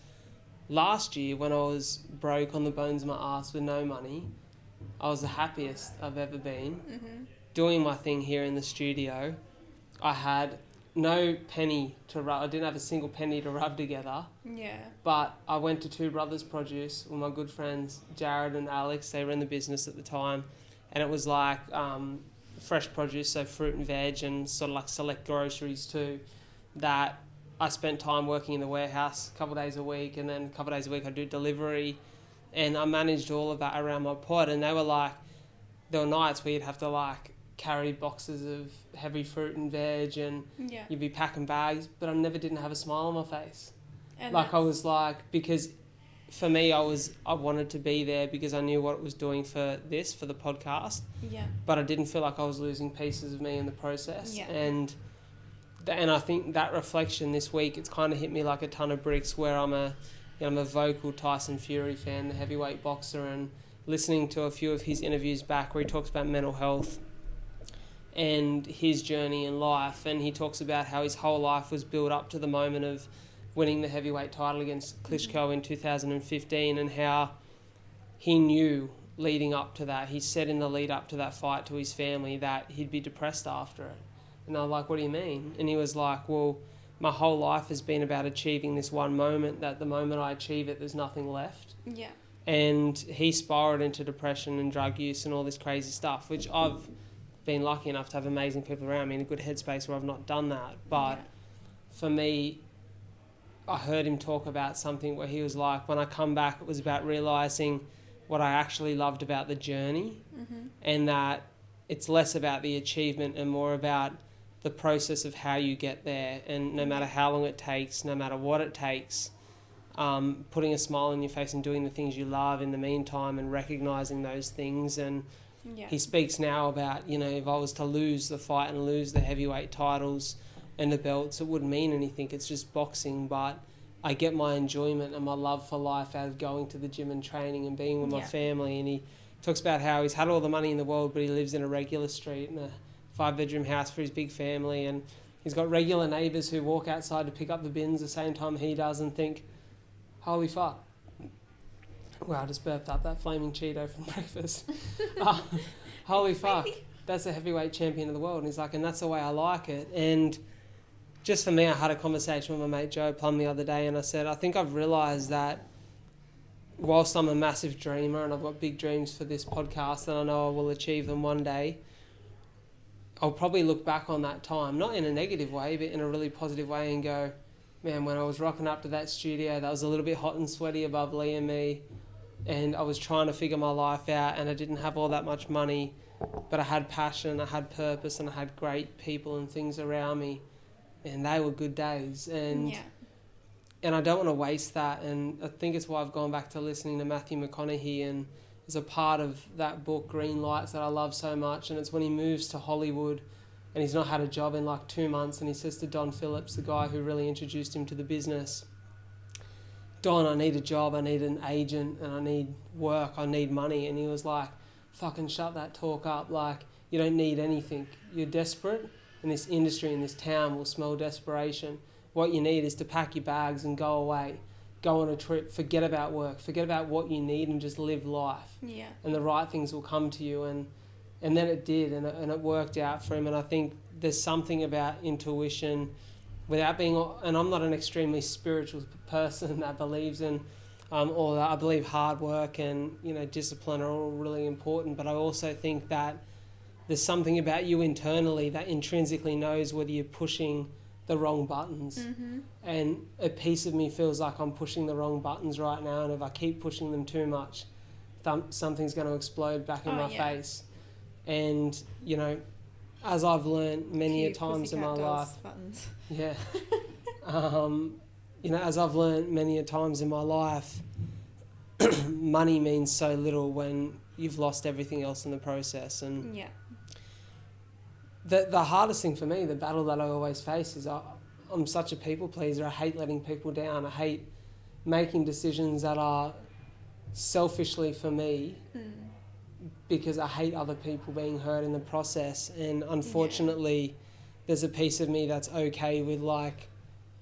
last year when I was broke on the bones of my ass with no money, I was the happiest I've ever been. Doing my thing here in the studio. I had no penny to rub. I didn't have a single penny to rub together. Yeah. But I went to Two Brothers Produce with my good friends Jared and Alex. They were in the business at the time, and it was like fresh produce, so fruit and veg, and sort of like select groceries too. That I spent time working in the warehouse a couple of days a week, and then a couple of days a week I do delivery, and I managed all of that around my pod. And they were like, there were nights where you'd have to like carry boxes of heavy fruit and veg, and you'd be packing bags, but I never didn't have a smile on my face. And like I was like, because for me, I wanted to be there because I knew what it was doing for the podcast. Yeah. But I didn't feel like I was losing pieces of me in the process. Yeah. And I think that reflection this week, it's kind of hit me like a ton of bricks, where I'm a vocal Tyson Fury fan, the heavyweight boxer, and listening to a few of his interviews back where he talks about mental health and his journey in life, and he talks about how his whole life was built up to the moment of winning the heavyweight title against Klitschko in 2015, and how he knew leading up to that, he said in the lead up to that fight to his family that he'd be depressed after it. And I was like, what do you mean? And he was like, well, my whole life has been about achieving this one moment, that the moment I achieve it, there's nothing left. Yeah. And he spiraled into depression and drug use and all this crazy stuff, which I've been lucky enough to have amazing people around me in a good headspace where I've not done that. But for me, I heard him talk about something where he was like, when I come back, it was about realising what I actually loved about the journey, and that it's less about the achievement and more about the process of how you get there. And no matter how long it takes, no matter what it takes, putting a smile on your face and doing the things you love in the meantime, and recognising those things. And he speaks now about, you know, if I was to lose the fight and lose the heavyweight titles and the belts, it wouldn't mean anything. It's just boxing, but I get my enjoyment and my love for life out of going to the gym and training and being with my family. And he talks about how he's had all the money in the world, but he lives in a regular street in a 5-bedroom house for his big family, and he's got regular neighbours who walk outside to pick up the bins the same time he does and think, holy fuck. Wow, I just burped up that flaming Cheeto from breakfast. Holy fuck, that's a heavyweight champion of the world. And he's like, and that's the way I like it. And just for me, I had a conversation with my mate Joe Plum the other day, and I said, I think I've realised that whilst I'm a massive dreamer and I've got big dreams for this podcast and I know I will achieve them one day, I'll probably look back on that time, not in a negative way, but in a really positive way, and go, man, when I was rocking up to that studio, that was a little bit hot and sweaty above Lee and me, and I was trying to figure my life out, and I didn't have all that much money, but I had passion, I had purpose, and I had great people and things around me, and they were good days. And I don't want to waste that. And I think it's why I've gone back to listening to Matthew McConaughey, and there's a part of that book, Green Lights, that I love so much, and it's when he moves to Hollywood and he's not had a job in like 2 months, and he says to Don Phillips, the guy who really introduced him to the business, Don, I need a job, I need an agent, and I need work, I need money. And he was like, fucking shut that talk up, like, you don't need anything. You're desperate, and this industry in this town will smell desperation. What you need is to pack your bags and go away, go on a trip, forget about work, forget about what you need, and just live life. Yeah. And the right things will come to you. And then it did, and it worked out for him. And I think there's something about intuition, without being, and I'm not an extremely spiritual person that believes in all that. I believe hard work and, you know, discipline are all really important, but I also think that there's something about you internally that intrinsically knows whether you're pushing the wrong buttons. Mm-hmm. And a piece of me feels like I'm pushing the wrong buttons right now, and if I keep pushing them too much, something's going to explode back in my face. And, you know, as I've learned many a times in my life, buttons. yeah, you know, as I've learned many a times in my life, money means so little when you've lost everything else in the process. And Yeah. the hardest thing for me, the battle that I always face, is I'm such a people pleaser. I hate letting people down. I hate making decisions that are selfishly for me, because I hate other people being hurt in the process. And unfortunately, there's a piece of me that's okay with like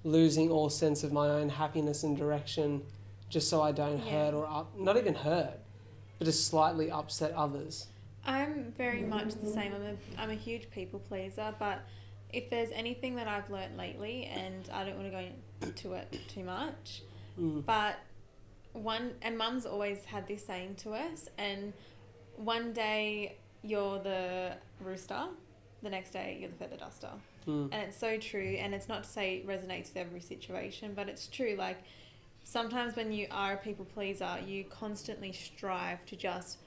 losing all sense of my own happiness and direction just so I don't hurt or not even hurt, but just slightly upset others. I'm very much the same. I'm a huge people pleaser, but if there's anything that I've learnt lately, and I don't want to go into it too much, but Mum's always had this saying to us, and one day you're the rooster, the next day you're the feather duster. And it's so true, and it's not to say it resonates with every situation, but it's true. Like, sometimes when you are a people pleaser, you constantly strive to just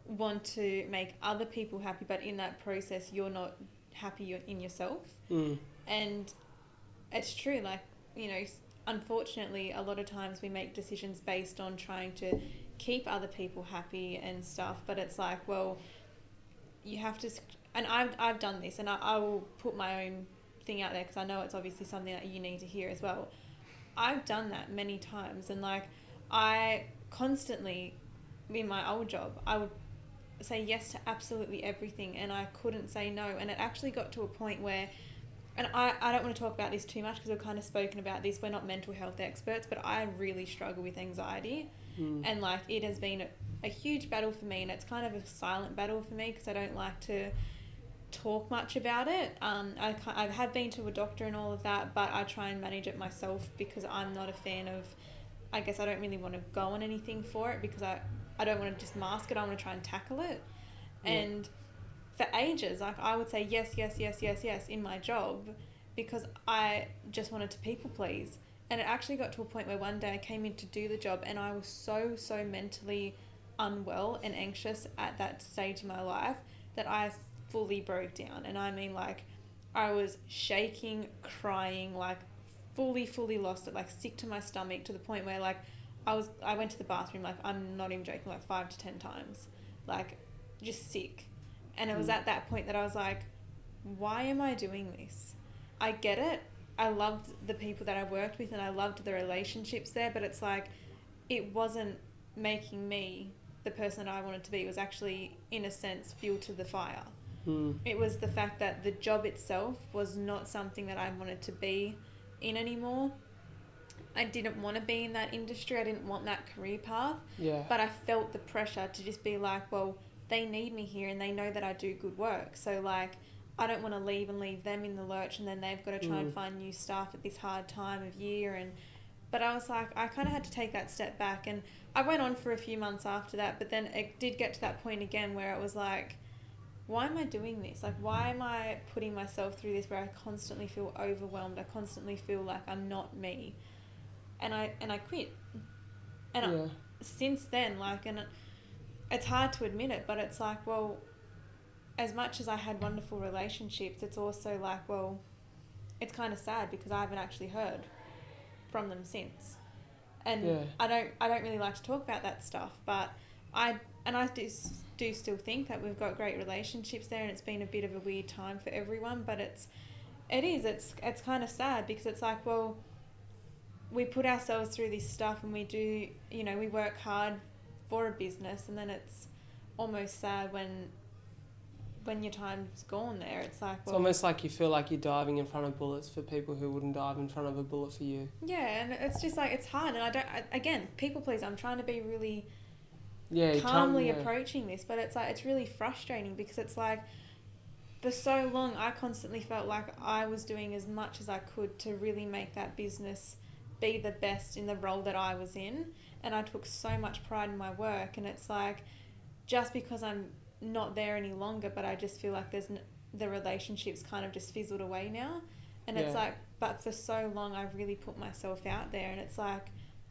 want to make other people happy, but in that process you're not happy in yourself. And it's true, like, you know, unfortunately a lot of times we make decisions based on trying to keep other people happy and stuff, but it's like, well, you have to, and I've done this, and I will put my own thing out there because I know it's obviously something that you need to hear as well. I've done that many times, and like, I constantly, in my old job, I would say yes to absolutely everything, and I couldn't say no. And it actually got to a point where, and I don't want to talk about this too much because we've kind of spoken about this, we're not mental health experts, but I really struggle with anxiety. And like, it has been a huge battle for me, and it's kind of a silent battle for me because I don't like to talk much about it. I have been to a doctor and all of that, but I try and manage it myself because I'm not a fan of, I guess I don't really want to go on anything for it because I don't want to just mask it. I want to try and tackle it. And for ages, like, I would say yes in my job because I just wanted to people please. And it actually got to a point where one day I came in to do the job, and I was so mentally unwell and anxious at that stage in my life that I fully broke down. And I mean, like, I was shaking, crying, like fully lost it, like sick to my stomach, to the point where like I went to the bathroom, like, I'm not even joking, like 5 to 10 times, like just sick. And it was at that point that I was like, why am I doing this? I get it. I loved the people that I worked with and I loved the relationships there, but it's like, it wasn't making me the person that I wanted to be. It was actually, in a sense, fuel to the fire. It was the fact that the job itself was not something that I wanted to be in anymore. I didn't want to be in that industry. I didn't want that career path. But I felt the pressure to just be like, well, they need me here and they know that I do good work. So like, I don't want to leave them in the lurch, and then they've got to try and find new staff at this hard time of year. But I was like, I kind of had to take that step back, and I went on for a few months after that, but then it did get to that point again where it was like, why am I doing this? Like, why am I putting myself through this where I constantly feel overwhelmed? I constantly feel like I'm not me. And I quit. And since then, like, and it's hard to admit it, but it's like, well, as much as I had wonderful relationships, it's also like, well, it's kind of sad because I haven't actually heard from them since. And I don't really like to talk about that stuff, but I do still think that we've got great relationships there, and it's been a bit of a weird time for everyone, but it's kind of sad because it's like, well, we put ourselves through this stuff and we do, you know, we work hard for a business, and then it's almost sad when your time's gone there. It's like, well, it's almost like you feel like you're diving in front of bullets for people who wouldn't dive in front of a bullet for you. Yeah, and it's just like, it's hard, and again, people please, I'm trying to be really calmly approaching this, but it's like, it's really frustrating because it's like, for so long I constantly felt like I was doing as much as I could to really make that business be the best in the role that I was in, and I took so much pride in my work, and it's like, just because I'm not there any longer, but I just feel like the relationship's kind of just fizzled away now, And it's like, but for so long I've really put myself out there, and it's like,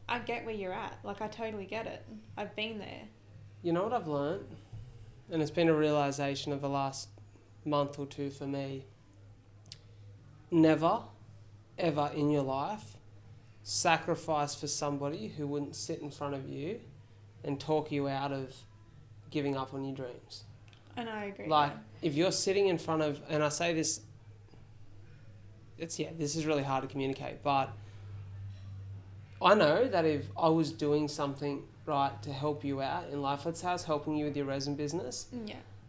I get where you're at. Like, I totally get it. I've been there. You know what I've learnt? And it's been a realisation of the last month or two for me. Never, ever in your life sacrifice for somebody who wouldn't sit in front of you and talk you out of giving up on your dreams. And I agree. Like, if you're sitting in front of, and I say this, this is really hard to communicate, but I know that if I was doing something right to help you out in life, let's say I was helping you with your resin business,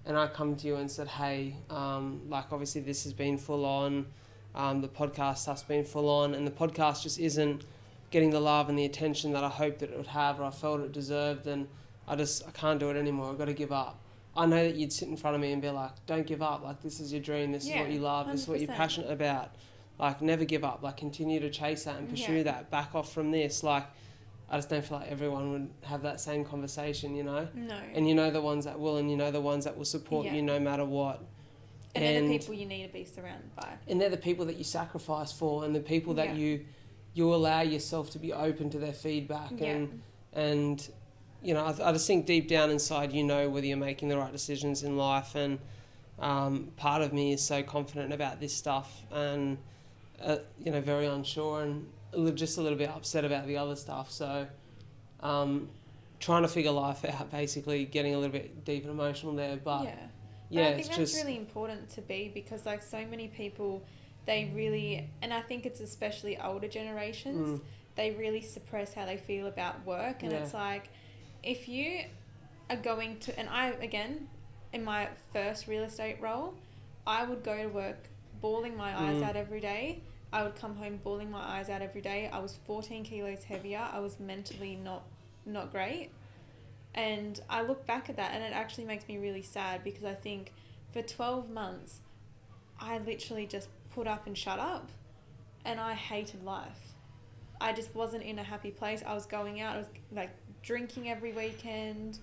and I come to you and said, hey, like obviously this has been full on, the podcast stuff's been full on, and the podcast just isn't getting the love and the attention that I hoped that it would have, or I felt it deserved, and I can't do it anymore, I've got to give up. I know that you'd sit in front of me and be like, don't give up, like this is your dream, this is what you love, 100%. This is what you're passionate about. Like, never give up, like continue to chase that and pursue that, back off from this. Like, I just don't feel like everyone would have that same conversation, you know? No. And you know the ones that will, and you know the ones that will support you no matter what. And they're the people you need to be surrounded by. And they're the people that you sacrifice for, and the people that you allow yourself to be open to their feedback. And you know, I just think deep down inside, you know whether you're making the right decisions in life. And part of me is so confident about this stuff, and you know, very unsure and just a little bit upset about the other stuff. So trying to figure life out, basically getting a little bit deep and emotional there. But but I think that's really important to be, because like so many people, they really, and I think it's especially older generations, they really suppress how they feel about work. And it's like, if you are going to, and I, again, in my first real estate role, I would go to work bawling my eyes out every day. I would come home bawling my eyes out every day. I was 14 kilos heavier. I was mentally not great. And I look back at that and it actually makes me really sad, because I think for 12 months, I literally just put up and shut up, and I hated life. I just wasn't in a happy place. I was going out, I was like drinking every weekend,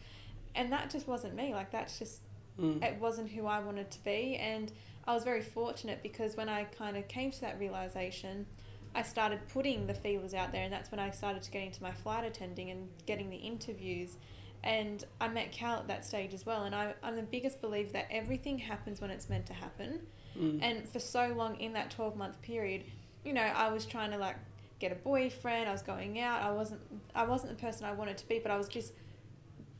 and that just wasn't me. Like, that's just, it wasn't who I wanted to be. And I was very fortunate, because when I kind of came to that realization, I started putting the feelers out there, and that's when I started to get into my flight attending and getting the interviews. And I met Cal at that stage as well. And I'm the biggest believer that everything happens when it's meant to happen. And for so long in that 12-month period, you know, I was trying to like get a boyfriend, I was going out, I wasn't the person I wanted to be, but I was just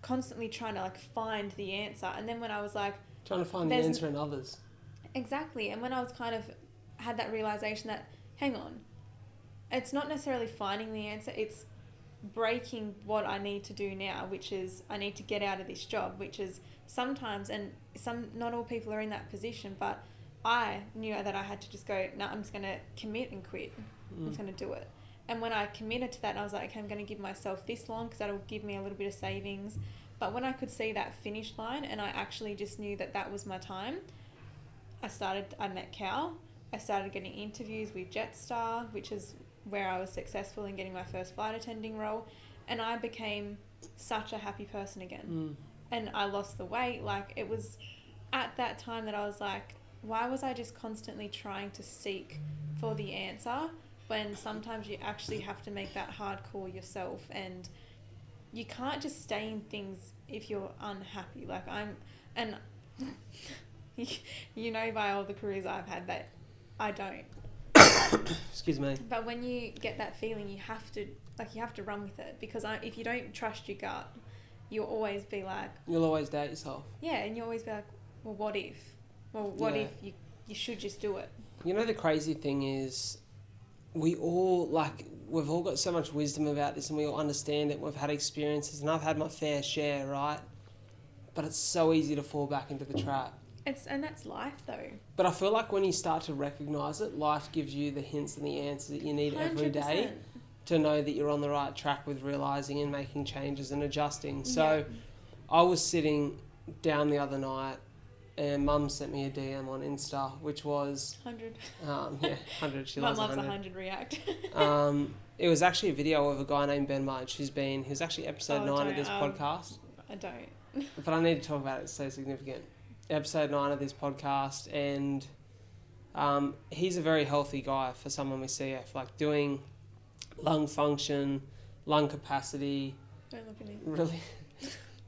constantly trying to like find the answer. And then when I was like, trying to find the answer in others. Exactly. And when I was kind of had that realization that, hang on, it's not necessarily finding the answer, it's breaking what I need to do now, which is I need to get out of this job, which is sometimes, and not all people are in that position, but I knew that I had to just go, no, I'm just going to commit and quit. I'm just going to do it. And when I committed to that, and I was like, okay, I'm going to give myself this long, because that'll give me a little bit of savings. But when I could see that finish line, and I actually just knew that that was my time, I met Cal. I started getting interviews with Jetstar, which is where I was successful in getting my first flight attending role. And I became such a happy person again. And I lost the weight. Like, it was at that time that I was like, why was I just constantly trying to seek for the answer, when sometimes you actually have to make that hard call yourself, and you can't just stay in things if you're unhappy. Like, you know, by all the careers I've had, that I don't. Excuse me. But when you get that feeling, you have to run with it, because if you don't trust your gut, you'll always be like, you'll always doubt yourself. Yeah, and you'll always be like, well, what if? Well, what if you should just do it? You know, the crazy thing is, we've all got so much wisdom about this, and we all understand it. We've had experiences, and I've had my fair share, right? But it's so easy to fall back into the trap. And that's life, though. But I feel like when you start to recognise it, life gives you the hints and the answers that you need 100%. Every day to know that you're on the right track with realising and making changes and adjusting. So I was sitting down the other night, and Mum sent me a DM on Insta, which was 100. 100. She Mum loves 100 react. It was actually a video of a guy named Ben March, he was actually episode 9 of this podcast. I don't. But I need to talk about it, it's so significant. Episode 9 of this podcast, and He's a very healthy guy for someone with CF, like doing lung function, lung capacity. Don't look at me. Really,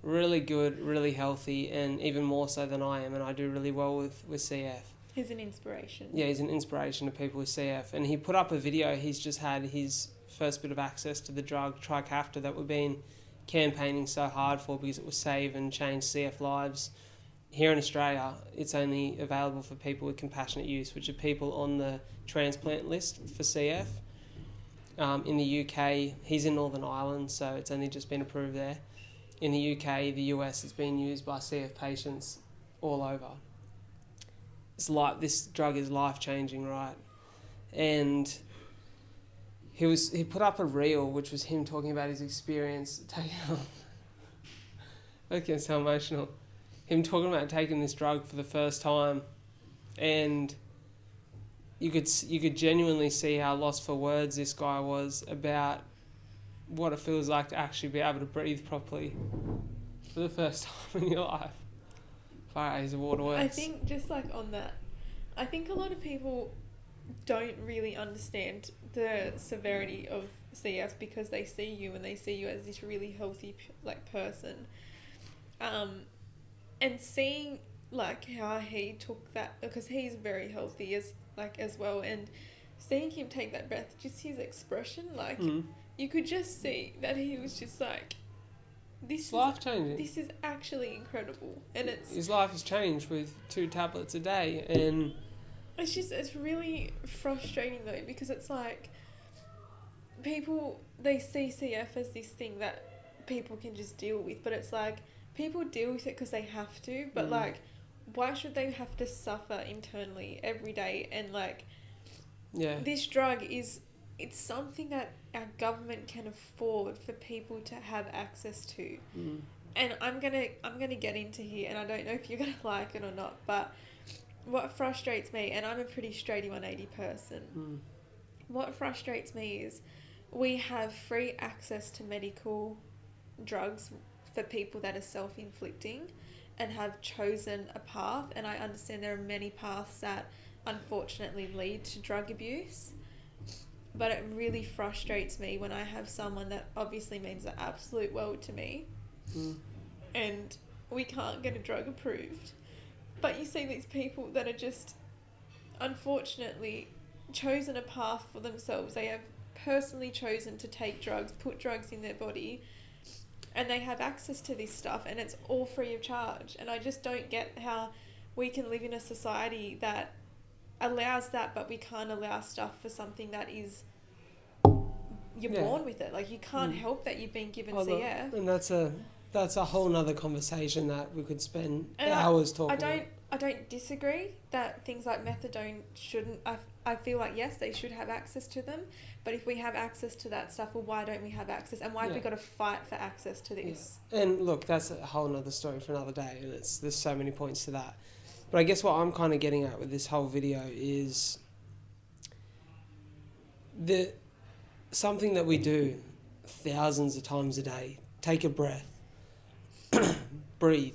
really good, really healthy, and even more so than I am, and I do really well with CF. He's an inspiration. Yeah, he's an inspiration to people with CF. And he put up a video, he's just had his first bit of access to the drug, Trikafta, that we've been campaigning so hard for because it will save and change CF lives. Here in Australia, it's only available for people with compassionate use, which are people on the transplant list for CF. In the UK, he's in Northern Ireland, so it's only just been approved there. In the UK, the US, it's been used by CF patients all over. It's like this drug is life-changing, right? And he put up a reel, which was him talking about his experience taking. That gets so emotional. Him talking about taking this drug for the first time, and you could genuinely see how lost for words this guy was about what it feels like to actually be able to breathe properly for the first time in your life. Far as the water works. I think just like on that, I think a lot of people don't really understand the severity of CF because they see you and they see you as this really healthy person, and seeing like how he took that, because he's very healthy as well, and seeing him take that breath, just his expression, like you could just see that he was just like, this is life-changing. This is actually incredible, and his life has changed with 2 tablets a day, and it's really frustrating though, because it's like people, they see CF as this thing that people can just deal with, but it's like people deal with it because they have to, but like, why should they have to suffer internally every day? And like, this drug it's something that our government can afford for people to have access to. And I'm gonna get into here, and I don't know if you're gonna like it or not, but what frustrates me, and I'm a pretty straighty 180 person, what frustrates me is we have free access to medical drugs for people that are self-inflicting and have chosen a path, and I understand there are many paths that unfortunately lead to drug abuse, but it really frustrates me when I have someone that obviously means the absolute world to me, and we can't get a drug approved, but you see these people that are just unfortunately chosen a path for themselves. They have personally chosen to take drugs, put drugs in their body, and they have access to this stuff, and it's all free of charge. And I just don't get how we can live in a society that allows that, but we can't allow stuff for something that is, you're born with it. Like, you can't help that you've been given CF. And that's a whole nother conversation that we could spend hours talking about. I don't disagree that things like methadone shouldn't, I feel like, yes, they should have access to them, but if we have access to that stuff, well, why don't we have access? And why have we got to fight for access to this? Yeah. And look, that's a whole other story for another day, and there's so many points to that. But I guess what I'm kind of getting at with this whole video is something that we do thousands of times a day. Take a breath. Breathe.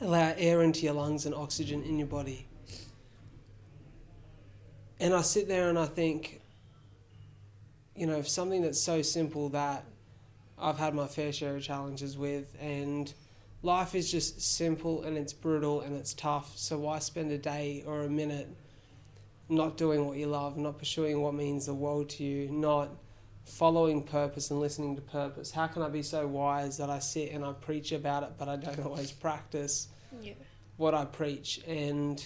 Allow air into your lungs and oxygen in your body. And I sit there and I think, something that's so simple that I've had my fair share of challenges with, and life is just simple and it's brutal and it's tough. So why spend a day or a minute not doing what you love, not pursuing what means the world to you, not following purpose and listening to purpose? How can I be so wise that I sit and I preach about it, but I don't always practice what I preach? And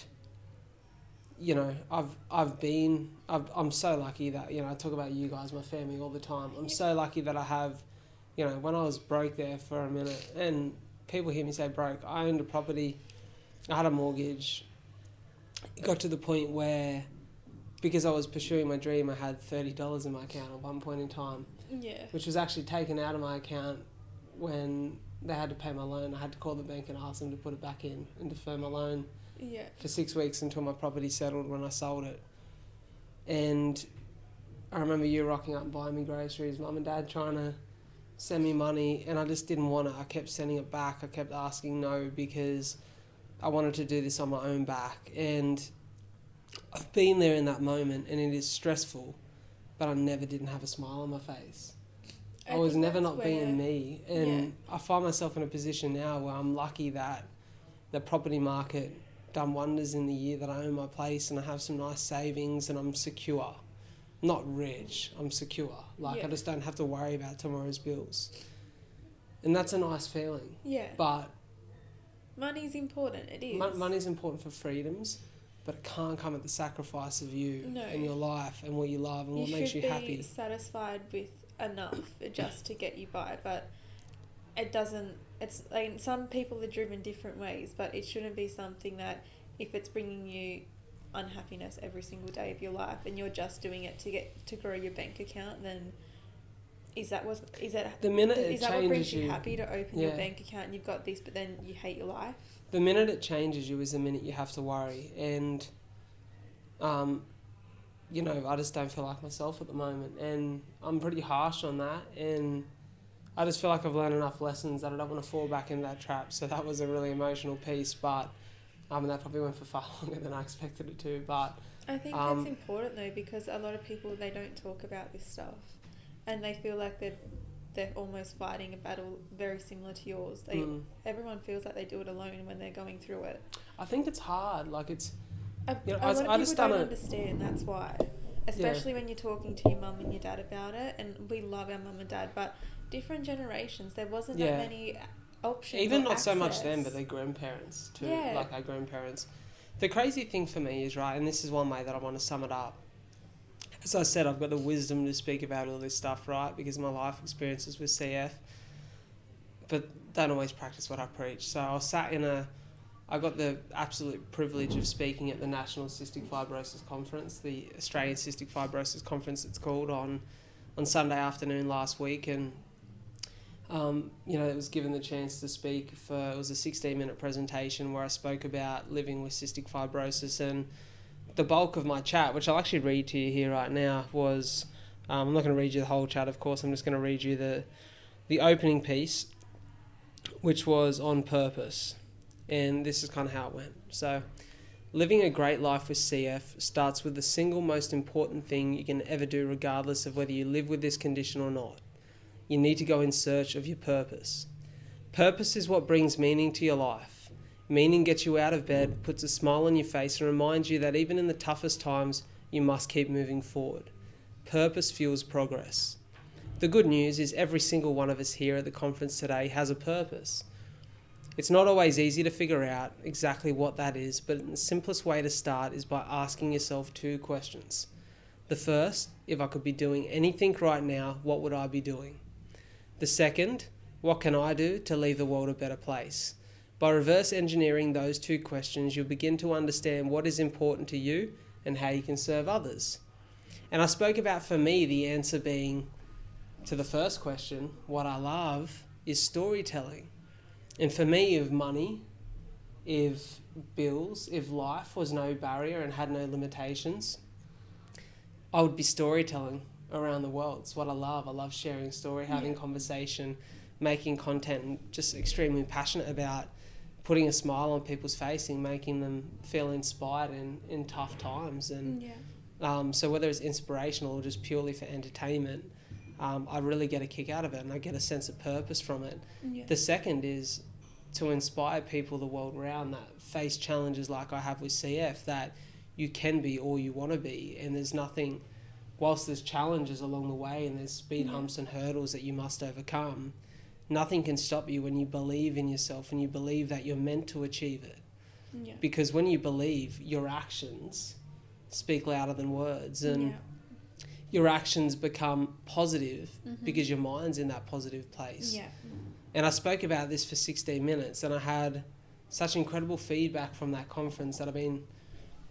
I'm so lucky that, I talk about you guys, my family, all the time. I'm so lucky that I have, when I was broke there for a minute, and people hear me say broke, I owned a property, I had a mortgage. It got to the point where, because I was pursuing my dream, I had $30 in my account at one point in time, which was actually taken out of my account when they had to pay my loan. I had to call the bank and ask them to put it back in and defer my loan for 6 weeks until my property settled when I sold it. And I remember you rocking up and buying me groceries, mum and dad trying to send me money, and I just didn't want it. I kept sending it back. I kept asking no because I wanted to do this on my own back. And I've been there in that moment, and it is stressful, but I never didn't have a smile on my face. I was think never that's not being where- me, and I find myself in a position now where I'm lucky that the property market done wonders in the year that I own my place, and I have some nice savings, and I'm secure. Not rich, I'm secure. Like, I just don't have to worry about tomorrow's bills. And that's a nice feeling. Yeah. But Money's important, it is. money's important for freedoms, but it can't come at the sacrifice of you No. and your life and what you love and what makes you happy. You should be satisfied with enough just to get you by, but it doesn't, it's like some people are driven different ways, but it shouldn't be something that if it's bringing you unhappiness every single day of your life and you're just doing it to grow your bank account, then is that what brings you happy, to open your bank account and you've got this, but then you hate your life? The minute it changes you is the minute you have to worry. And I just don't feel like myself at the moment, and I'm pretty harsh on that, and I just feel like I've learned enough lessons that I don't want to fall back in that trap. So that was a really emotional piece, but that probably went for far longer than I expected it to. But I think that's important though, because a lot of people, they don't talk about this stuff, and they feel like they're almost fighting a battle very similar to yours. Everyone feels like they do it alone when they're going through it. I think it's hard. Like, it's a lot of people don't understand. That's why, especially when you're talking to your mum and your dad about it. And we love our mum and dad, but different generations, there wasn't that many options. Even not so much them, but their grandparents too. Like our grandparents. The crazy thing for me is, right, and this is one way that I want to sum it up. As I said, I've got the wisdom to speak about all this stuff, right, because of my life experiences with CF, but don't always practice what I preach. So I got the absolute privilege of speaking at the National Cystic Fibrosis Conference, the Australian Cystic Fibrosis Conference it's called, on Sunday afternoon last week, and it was given the chance to speak it was a 16-minute presentation where I spoke about living with cystic fibrosis, and the bulk of my chat, which I'll actually read to you here right now, was, I'm not going to read you the whole chat, of course, I'm just going to read you the opening piece, which was on purpose. And this is kind of how it went. So, living a great life with CF starts with the single most important thing you can ever do, regardless of whether you live with this condition or not. You need to go in search of your purpose. Purpose is what brings meaning to your life. Meaning gets you out of bed, puts a smile on your face, and reminds you that even in the toughest times, you must keep moving forward. Purpose fuels progress. The good news is every single one of us here at the conference today has a purpose. It's not always easy to figure out exactly what that is, but the simplest way to start is by asking yourself 2 questions. The first, if I could be doing anything right now, what would I be doing? The second, what can I do to leave the world a better place? By reverse engineering those 2 questions, you'll begin to understand what is important to you and how you can serve others. And I spoke about, for me, the answer being, to the first question, what I love is storytelling. And for me, if money, if bills, if life was no barrier and had no limitations, I would be storytelling around the world. It's what I love. I love sharing story, having conversation, making content, and just extremely passionate about putting a smile on people's face and making them feel inspired in tough times. And so whether it's inspirational or just purely for entertainment, I really get a kick out of it, and I get a sense of purpose from it. The second is to inspire people the world around that face challenges like I have with CF, that you can be all you want to be, and there's nothing, whilst there's challenges along the way and there's speed humps and hurdles that you must overcome, nothing can stop you when you believe in yourself and you believe that you're meant to achieve it. Because when you believe, your actions speak louder than words, and your actions become positive because your mind's in that positive place. And I spoke about this for 16 minutes, and I had such incredible feedback from that conference that I've been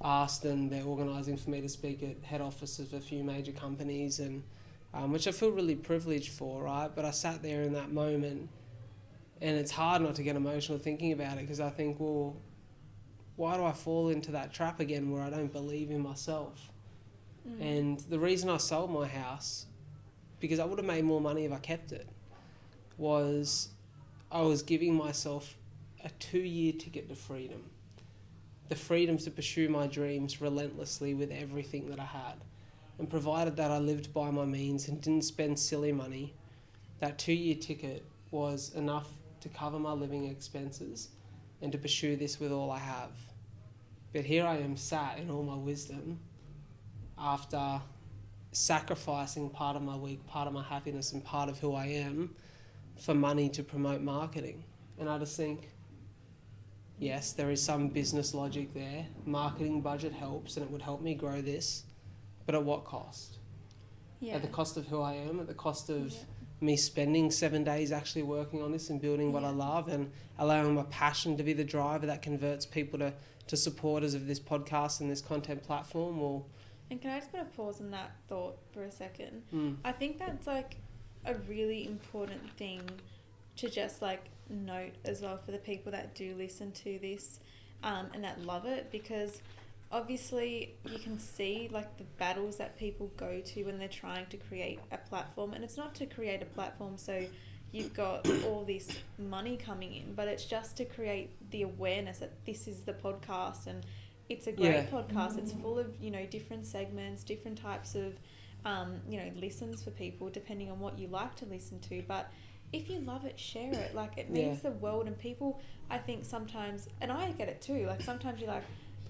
asked, and they're organising for me to speak at head offices of a few major companies, and which I feel really privileged for, right? But I sat there in that moment, and it's hard not to get emotional thinking about it, because I think, well, why do I fall into that trap again where I don't believe in myself? And the reason I sold my house, because I would have made more money if I kept it, was I was giving myself a 2-year ticket to freedom. the freedom to pursue my dreams relentlessly with everything that I had. And provided that I lived by my means and didn't spend silly money, that 2-year ticket was enough to cover my living expenses and to pursue this with all I have. But here I am sat in all my wisdom after sacrificing part of my week, part of my happiness and part of who I am for money to promote marketing. And I just think, yes, there is some business logic there. Marketing budget helps and it would help me grow this, but at what cost? Yeah. At the cost of who I am, at the cost of me spending 7 days actually working on this and building what I love and allowing my passion to be the driver that converts people to supporters of this podcast and this content platform. Or And can I just put a pause on that thought for a second? I think that's like a really important thing to just like note as well for the people that do listen to this and that love it, because obviously you can see like the battles that people go to when they're trying to create a platform, and it's not to create a platform so you've got all this money coming in, but it's just to create the awareness that this is the podcast and it's a great podcast. It's full of, you know, different segments, different types of listens for people depending on what you like to listen to. But if you love it, share it. Like, it means the world. And people, I think sometimes, and I get it too, like sometimes you're like,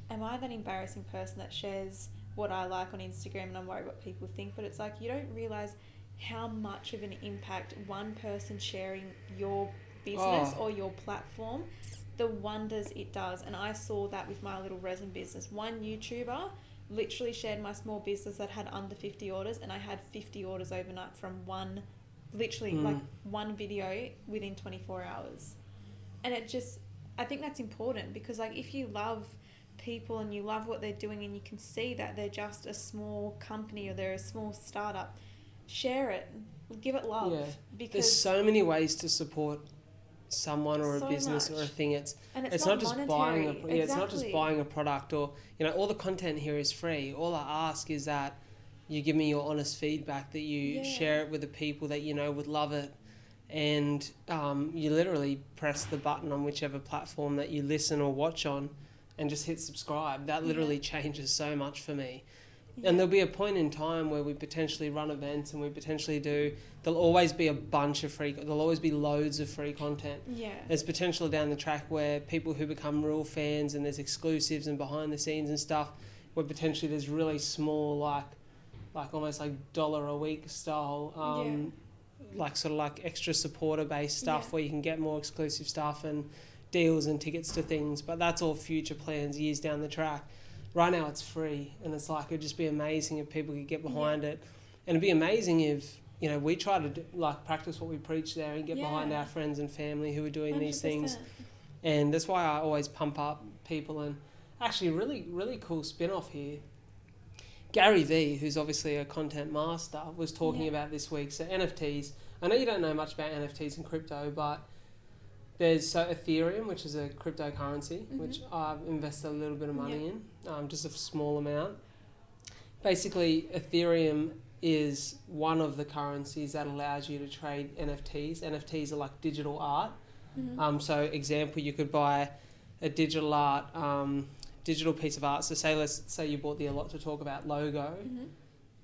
am I that embarrassing person that shares what I like on Instagram and I'm worried what people think? But it's like, you don't realise how much of an impact one person sharing your business or your platform, the wonders it does. And I saw that with my little resin business. One YouTuber literally shared my small business that had under 50 orders, and I had 50 orders overnight from one video within 24 hours. And it just, I think that's important, because like if you love people and you love what they're doing and you can see that they're just a small company or they're a small startup, share it, give it love. Because there's so many ways to support someone or a business or a thing. It's not just buying it's not just buying a product, or all the content here is free. All I ask is that you give me your honest feedback, that you share it with the people that would love it, and you literally press the button on whichever platform that you listen or watch on and just hit subscribe. That literally changes so much for me. And there'll be a point in time where we potentially run events and we potentially there'll always be a bunch of there'll always be loads of free content. There's potential down the track where people who become real fans, and there's exclusives and behind the scenes and stuff, where potentially there's really small, like almost like $1 a week style, like sort of like extra supporter based stuff where you can get more exclusive stuff and deals and tickets to things. But that's all future plans years down the track. Right now it's free, and it's like, it'd just be amazing if people could get behind it. And it'd be amazing if, we try to practice what we preach there and get behind our friends and family who are doing 100%. These things. And that's why I always pump up people. And actually, really, really cool spin-off here. Gary Vee, who's obviously a content master, was talking about this week. So NFTs, I know you don't know much about NFTs and crypto, but there's Ethereum, which is a cryptocurrency, which I've invested a little bit of money in, just a small amount. Basically, Ethereum is one of the currencies that allows you to trade NFTs. NFTs are like digital art. So example, you could buy a digital art, digital piece of art. So let's say you bought the A Lot to Talk About logo.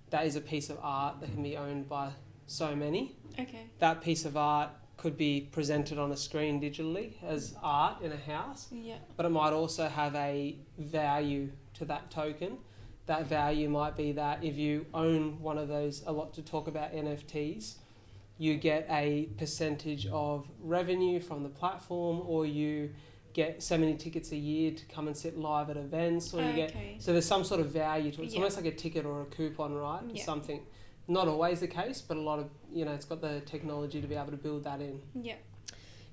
That is a piece of art that can be owned by so many. Okay. That piece of art could be presented on a screen digitally as art in a house, but it might also have a value to that token. That value might be that if you own one of those A Lot to Talk About NFTs, you get a percentage of revenue from the platform, or you get so many tickets a year to come and sit live at events, or so there's some sort of value to it. It's almost like a ticket or a coupon, right? Something. Not always the case, but a lot of, it's got the technology to be able to build that in.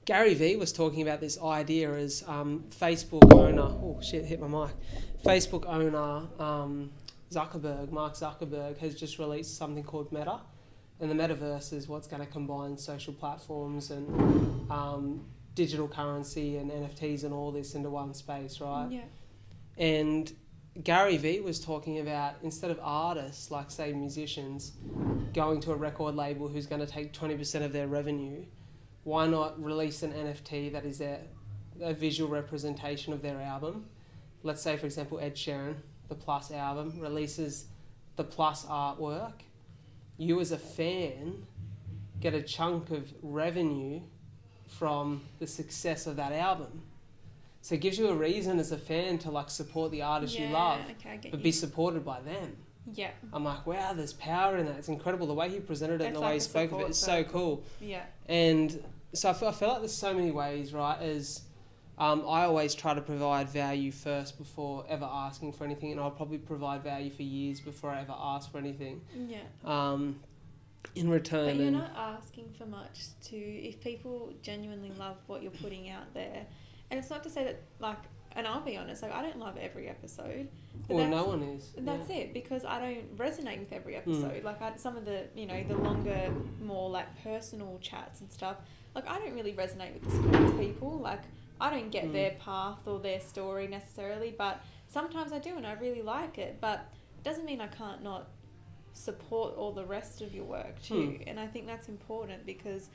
Gary Vee was talking about this idea as Facebook owner, hit my mic. Facebook owner Mark Zuckerberg, has just released something called Meta. And the metaverse is what's going to combine social platforms and digital currency and NFTs and all this into one space, right? And Gary Vee was talking about, instead of artists, like say musicians, going to a record label who's going to take 20% of their revenue, why not release an NFT that is a visual representation of their album let's say, for example, Ed Sheeran, the Plus album, releases the Plus artwork, you as a fan get a chunk of revenue from the success of that album. So it gives you a reason as a fan to like support the artist you love, but be supported by them. Yeah. I'm like, wow, there's power in that. It's incredible. The way he presented it and the way he spoke of it is so circle. cool. Yeah. And so I feel like there's so many ways, right? I always try to provide value first before ever asking for anything, and I'll probably provide value for years before I ever ask for anything. Yeah. In return. But you're not asking for much if people genuinely love what you're putting out there. And it's not to say that, like, and I'll be honest, like, I don't love every episode. Well, no one is. That's it, because I don't resonate with every episode. Like, some of the, you know, the longer, more, like, personal chats and stuff, like, I don't really resonate with the sports people. Like, I don't get their path or their story necessarily, but sometimes I do and I really like it. But it doesn't mean I can't not support all the rest of your work too. And I think that's important, because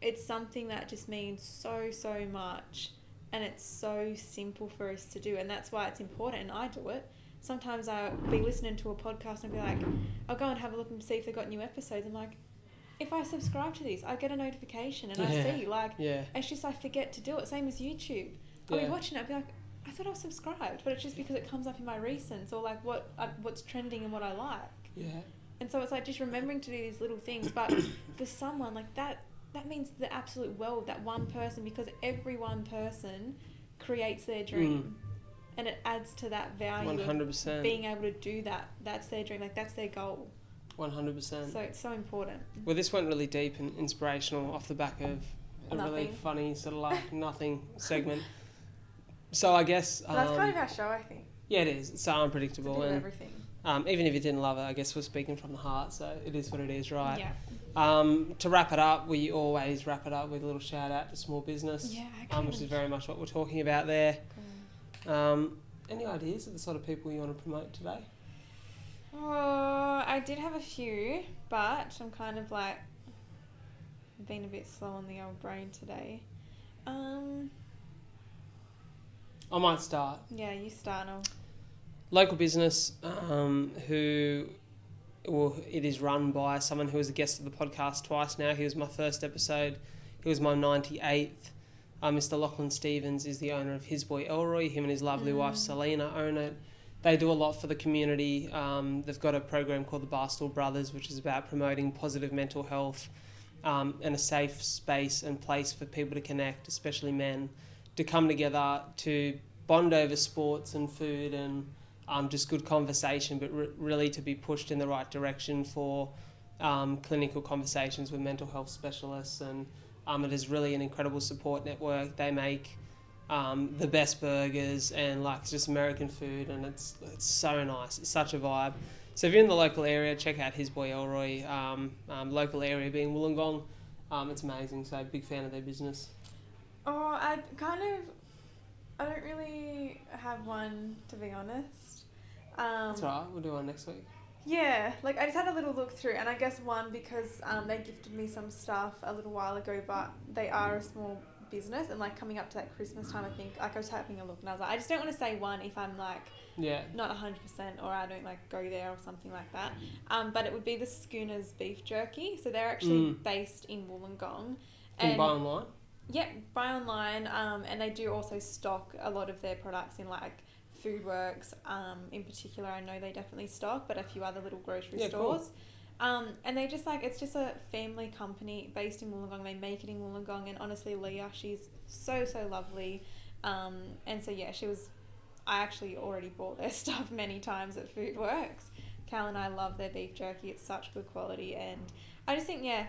it's something that just means so much. And it's so simple for us to do, and that's why it's important, and I do it. Sometimes I'll be listening to a podcast and be like, I'll go and have a look and see if they've got new episodes. I'm like, if I subscribe to these, I get a notification and I see, like, it's just I forget to do it. Same as YouTube. I'll be watching it, I'll be like, I thought I was subscribed, but it's just because it comes up in my recents, or like what's trending and what I like. Yeah. And so it's like just remembering to do these little things, but for someone like that means the absolute world, that one person, because every one person creates their dream. And it adds to that value 100%. Of being able to do that. That's their dream, like that's their goal. 100%. So it's so important. Well, this went really deep and inspirational off the back of a really funny sort of like nothing segment. So I guess... that's kind of our show, I think. Yeah, it is. It's so unpredictable. It's a bit of everything. Even if you didn't love it, I guess we're speaking from the heart, so it is what it is, right? Yeah. To wrap it up, we always wrap it up with a little shout out to small business, which is very much what we're talking about there. Cool. Any ideas of the sort of people you want to promote today? Oh, I did have a few, but I'm kind of like being a bit slow on the old brain today. I might start. Yeah, you start now. Local business it is run by someone who was a guest of the podcast twice now. He was my first episode. He was my 98th. Mr. Lachlan Stevens is the owner of His Boy Elroy. Him and his lovely wife Selena own it. They do a lot for the community. They've got a program called the Bradles Brothers, which is about promoting positive mental health and a safe space and place for people to connect, especially men, to come together to bond over sports and food and just good conversation, but really to be pushed in the right direction for clinical conversations with mental health specialists. And it is really an incredible support network. They make the best burgers and like just American food, and it's so nice. It's such a vibe. So if you're in the local area, check out His Boy Elroy. Local area being Wollongong. It's amazing. So big fan of their business. Oh, I don't really have one, to be honest. That's all right. We'll do one next week. Yeah, like I just had a little look through, and I guess one because they gifted me some stuff a little while ago, but they are a small business, and like coming up to that Christmas time, I think like I was having a look and I was like, I just don't want to say one if I'm like not 100% or I don't like go there or something like that. But it would be the Schooners beef jerky. So they're actually based in Wollongong. Can you buy online? Yeah, buy online, and they do also stock a lot of their products in like Foodworks, in particular. I know they definitely stock, but a few other little grocery stores. Cool. And they just like, it's just a family company based in Wollongong. They make it in Wollongong, and honestly, Leah, she's so lovely. And so yeah, I actually already bought their stuff many times at Foodworks. Cal and I love their beef jerky. It's such good quality, and I just think nice.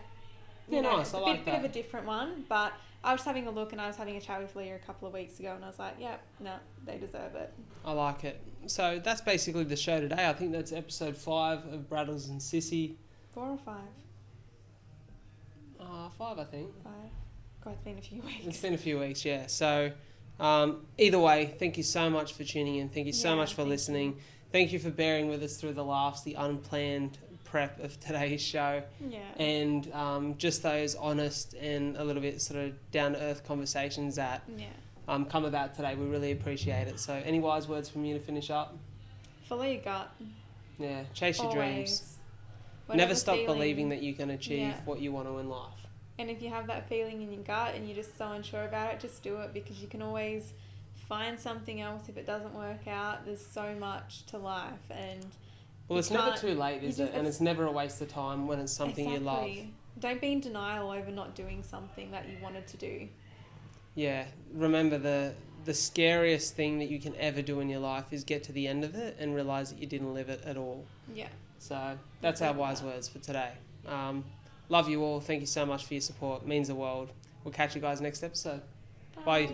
It's a bit of a different one, but I was having a look and I was having a chat with Leah a couple of weeks ago, and I was like, they deserve it. I like it. So that's basically the show today. I think that's episode 5 of Bradles and Sissy. 4 or 5? 5, I think. 5. God, it's been a few weeks. It's been a few weeks, yeah. So either way, thank you so much for tuning in. Thank you so much for listening. Thank you for bearing with us through the laughs, the unplanned prep of today's show. Yeah. And just those honest and a little bit sort of down-to-earth conversations that come about today. We really appreciate it. So any wise words from you to finish up? Follow your gut. Yeah, chase your dreams. Always. Never Whatever stop feeling- believing that you can achieve Yeah. what you want to in life. And if you have that feeling in your gut and you're just so unsure about it, just do it, because you can always find something else if it doesn't work out. There's so much to life, and Well, it's never too late, is it? And it's never a waste of time when it's something you love. Don't be in denial over not doing something that you wanted to do. Yeah, remember the scariest thing that you can ever do in your life is get to the end of it and realise that you didn't live it at all. Yeah. So that's our wise words for today. Love you all. Thank you so much for your support. It means the world. We'll catch you guys next episode. Bye.